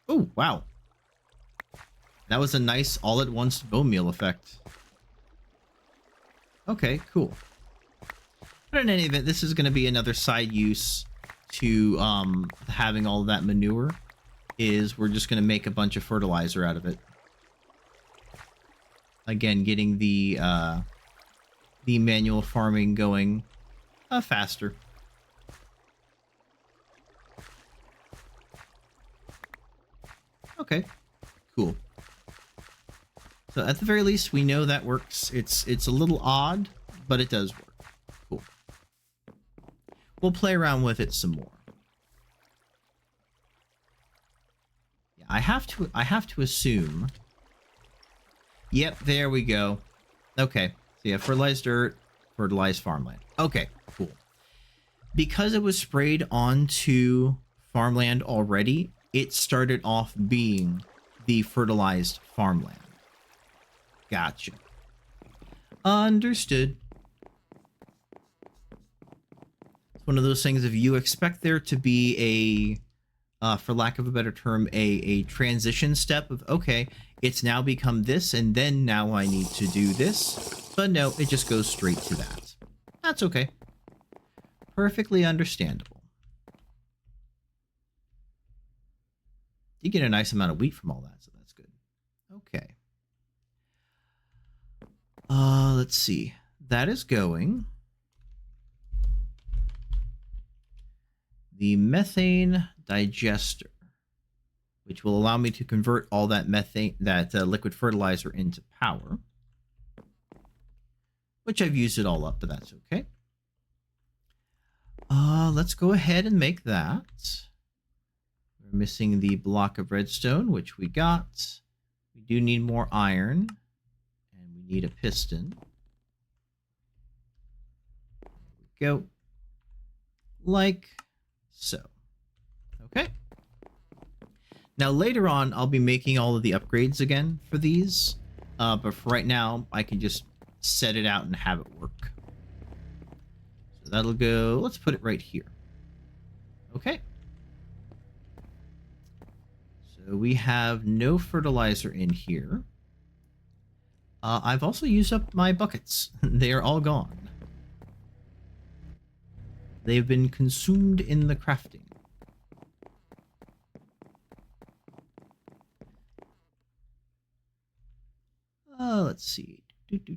Oh, wow. That was a nice all-at-once bone meal effect. Okay, cool. But in any event, this is going to be another side use to having all of that manure, is we're just going to make a bunch of fertilizer out of it. Again, getting the manual farming going faster. Okay, cool. So at the very least, we know that works. It's a little odd, but it does work. Cool. We'll play around with it some more. Yeah, I have to assume. Yep, there we go. Okay. So yeah, fertilized dirt, fertilized farmland. Okay, cool. Because it was sprayed onto farmland already, it started off being the fertilized farmland. Gotcha. Understood. It's one of those things, if you expect there to be a, for lack of a better term, a transition step of, okay, it's now become this, and then now I need to do this. But no, it just goes straight to that. That's okay. Perfectly understandable. You get a nice amount of wheat from all that, so that's good. Okay. Let's see. That is going. The methane digester, which will allow me to convert all that methane, liquid fertilizer into power. Which I've used it all up, but that's okay. Let's go ahead and make that. We're missing the block of redstone, which we got. We do need more iron. And we need a piston. There we go. Like so. Okay. Now later on, I'll be making all of the upgrades again for these. But for right now, I can just set it out and have it work. So that'll go, let's put it right here. Okay. So we have no fertilizer in here. I've also used up my buckets. They are all gone. They've been consumed in the crafting. Let's see. Let's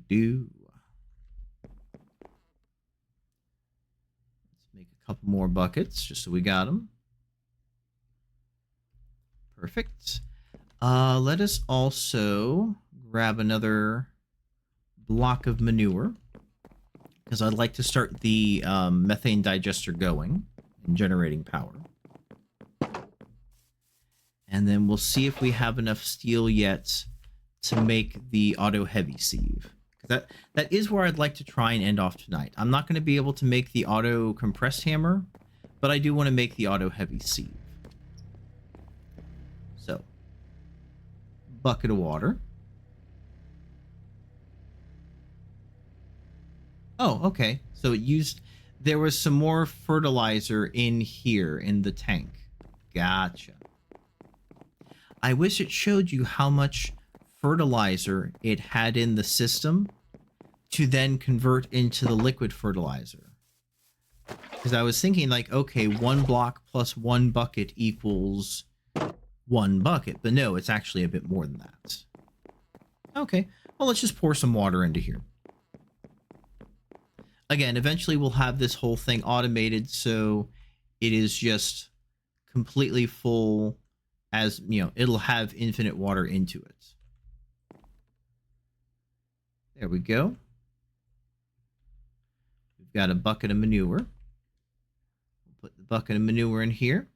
make a couple more buckets just so we got them. Perfect. Let us also grab another block of manure, because I'd like to start the methane digester going and generating power. And then we'll see if we have enough steel yet to make the auto heavy sieve. That is where I'd like to try and end off tonight. I'm not going to be able to make the auto compressed hammer, but I do want to make the auto heavy sieve. So, bucket of water. Oh, okay. So it used, there was some more fertilizer in here in the tank. Gotcha. I wish it showed you how much fertilizer it had in the system to then convert into the liquid fertilizer. Because I was thinking like, okay, 1 block plus 1 bucket equals 1 bucket. But no, it's actually a bit more than that. Okay, well, let's just pour some water into here. Again, eventually we'll have this whole thing automated, so it is just completely full, as, you know, it'll have infinite water into it. There we go. We've got a bucket of manure. We'll put the bucket of manure in here.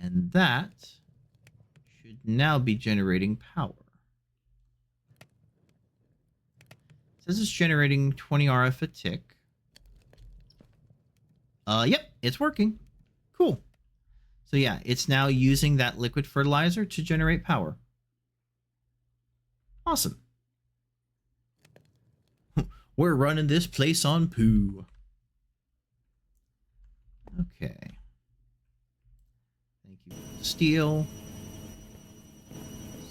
And that should now be generating power. It says it's generating 20 RF a tick. Yep, it's working. Cool. So yeah, it's now using that liquid fertilizer to generate power. Awesome. We're running this place on poo. Okay. Thank you for the steel.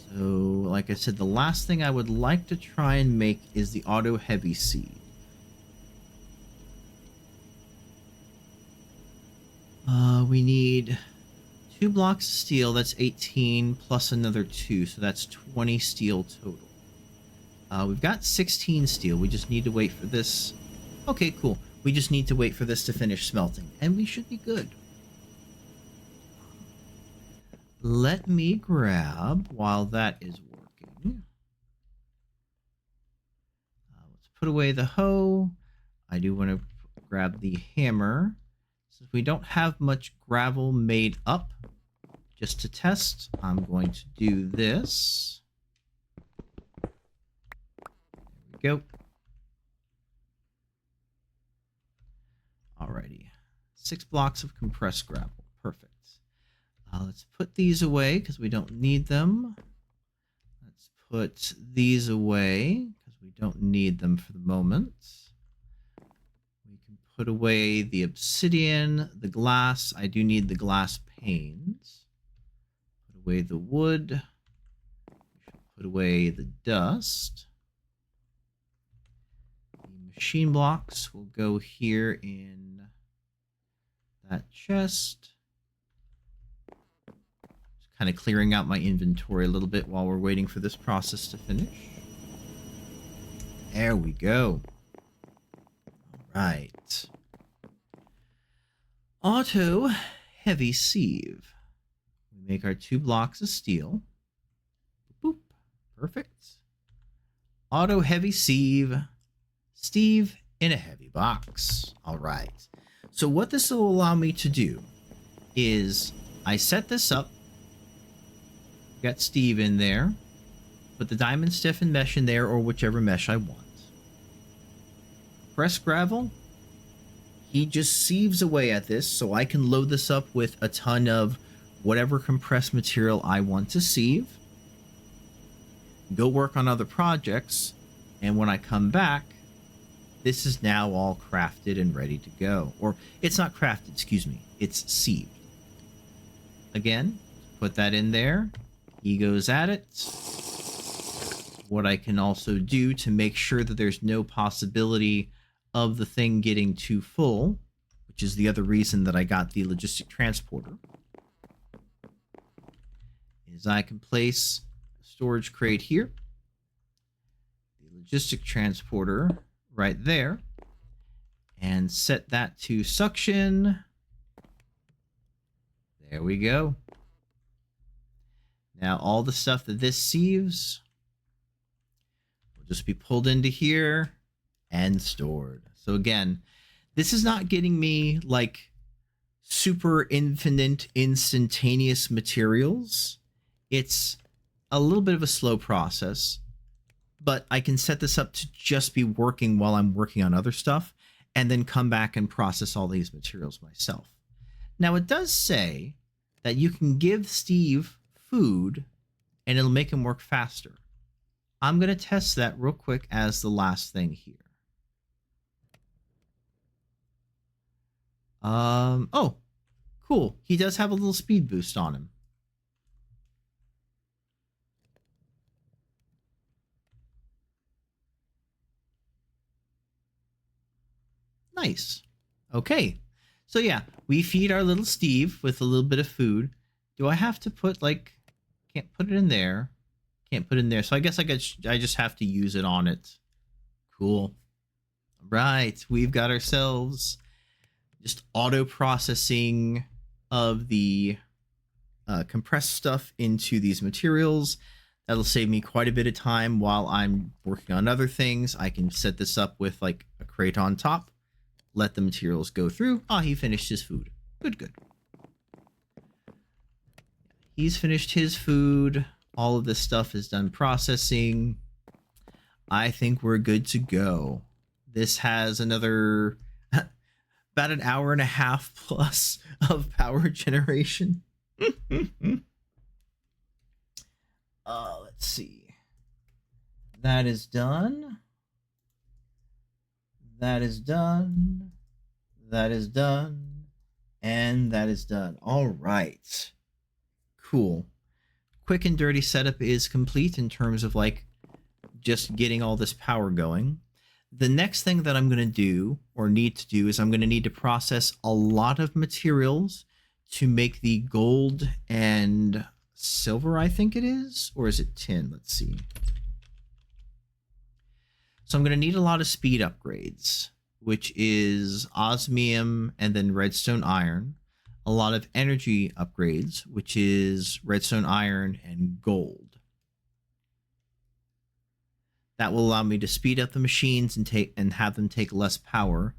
So, like I said, the last thing I would like to try and make is the auto heavy seed. We need 2 blocks of steel. That's 18 plus another 2, so that's 20 steel total. We've got 16 steel. We just need to wait for this. Okay, cool. We just need to wait for this to finish smelting, and we should be good. Let me grab, while that is working, let's put away the hoe. I do want to grab the hammer. Since we don't have much gravel made up, just to test, I'm going to do this. There we go. Alrighty. 6 blocks of compressed gravel. Perfect. Let's put these away because we don't need them. Let's put these away because we don't need them for the moment. We can put away the obsidian, the glass. I do need the glass panes. Put away the wood. Put away the dust. The machine blocks will go here in that chest. Kind of clearing out my inventory a little bit while we're waiting for this process to finish. There we go. All right. Auto heavy sieve. We make our 2 blocks of steel. Boop. Perfect. Auto heavy sieve. Steve in a heavy box. All right. So what this will allow me to do is I set this up. Got Steve in there. Put the diamond stiffened mesh in there, or whichever mesh I want. Press gravel. He just sieves away at this, so I can load this up with a ton of whatever compressed material I want to sieve. Go work on other projects, and when I come back, this is now all crafted and ready to go. Or, it's not crafted, excuse me. It's sieved. Again, put that in there. He goes at it. What I can also do to make sure that there's no possibility of the thing getting too full, which is the other reason that I got the logistic transporter, is I can place a storage crate here, the logistic transporter right there, and set that to suction. There we go. Now all the stuff that this sieves will just be pulled into here and stored. So again, this is not getting me like super infinite instantaneous materials. It's a little bit of a slow process, but I can set this up to just be working while I'm working on other stuff and then come back and process all these materials myself. Now it does say that you can give Steve food and it'll make him work faster. I'm going to test that real quick as the last thing here. Oh, cool. He does have a little speed boost on him. Nice. Okay. So yeah, we feed our little Steve with a little bit of food. Do I have to put like, can't put it in there. Can't put it in there. So I guess I just have to use it on it. Cool. Right. We've got ourselves just auto processing of the compressed stuff into these materials. That'll save me quite a bit of time while I'm working on other things. I can set this up with like a crate on top. Let the materials go through. Ah, he finished his food. Good, good. He's finished his food. All of this stuff is done processing. I think we're good to go. This has another about an hour and a half plus of power generation. Let's see. That is done. That is done. That is done. And that is done. All right. Cool. Quick and dirty setup is complete in terms of like just getting all this power going. The next thing that I'm going to do or need to do is I'm going to need to process a lot of materials to make the gold and silver, I think it is, or is it tin? Let's see. So I'm going to need a lot of speed upgrades, which is osmium and then redstone iron. A lot of energy upgrades, which is redstone iron and gold. That will allow me to speed up the machines and have them take less power.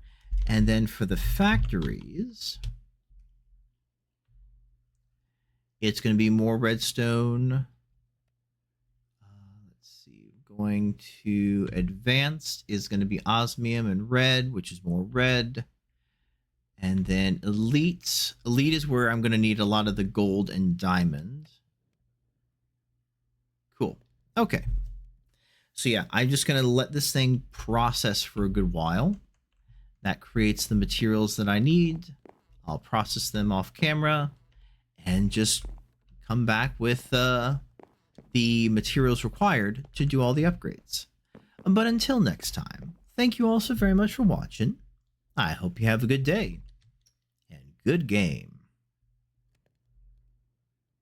And then for the factories, it's going to be more redstone. Let's see. Going to advanced is going to be osmium and red, which is more red. And then elite. Elite is where I'm going to need a lot of the gold and diamond. Cool. Okay. So yeah, I'm just going to let this thing process for a good while. That creates the materials that I need. I'll process them off camera and just come back with the materials required to do all the upgrades. But until next time, thank you all so very much for watching. I hope you have a good day and good game.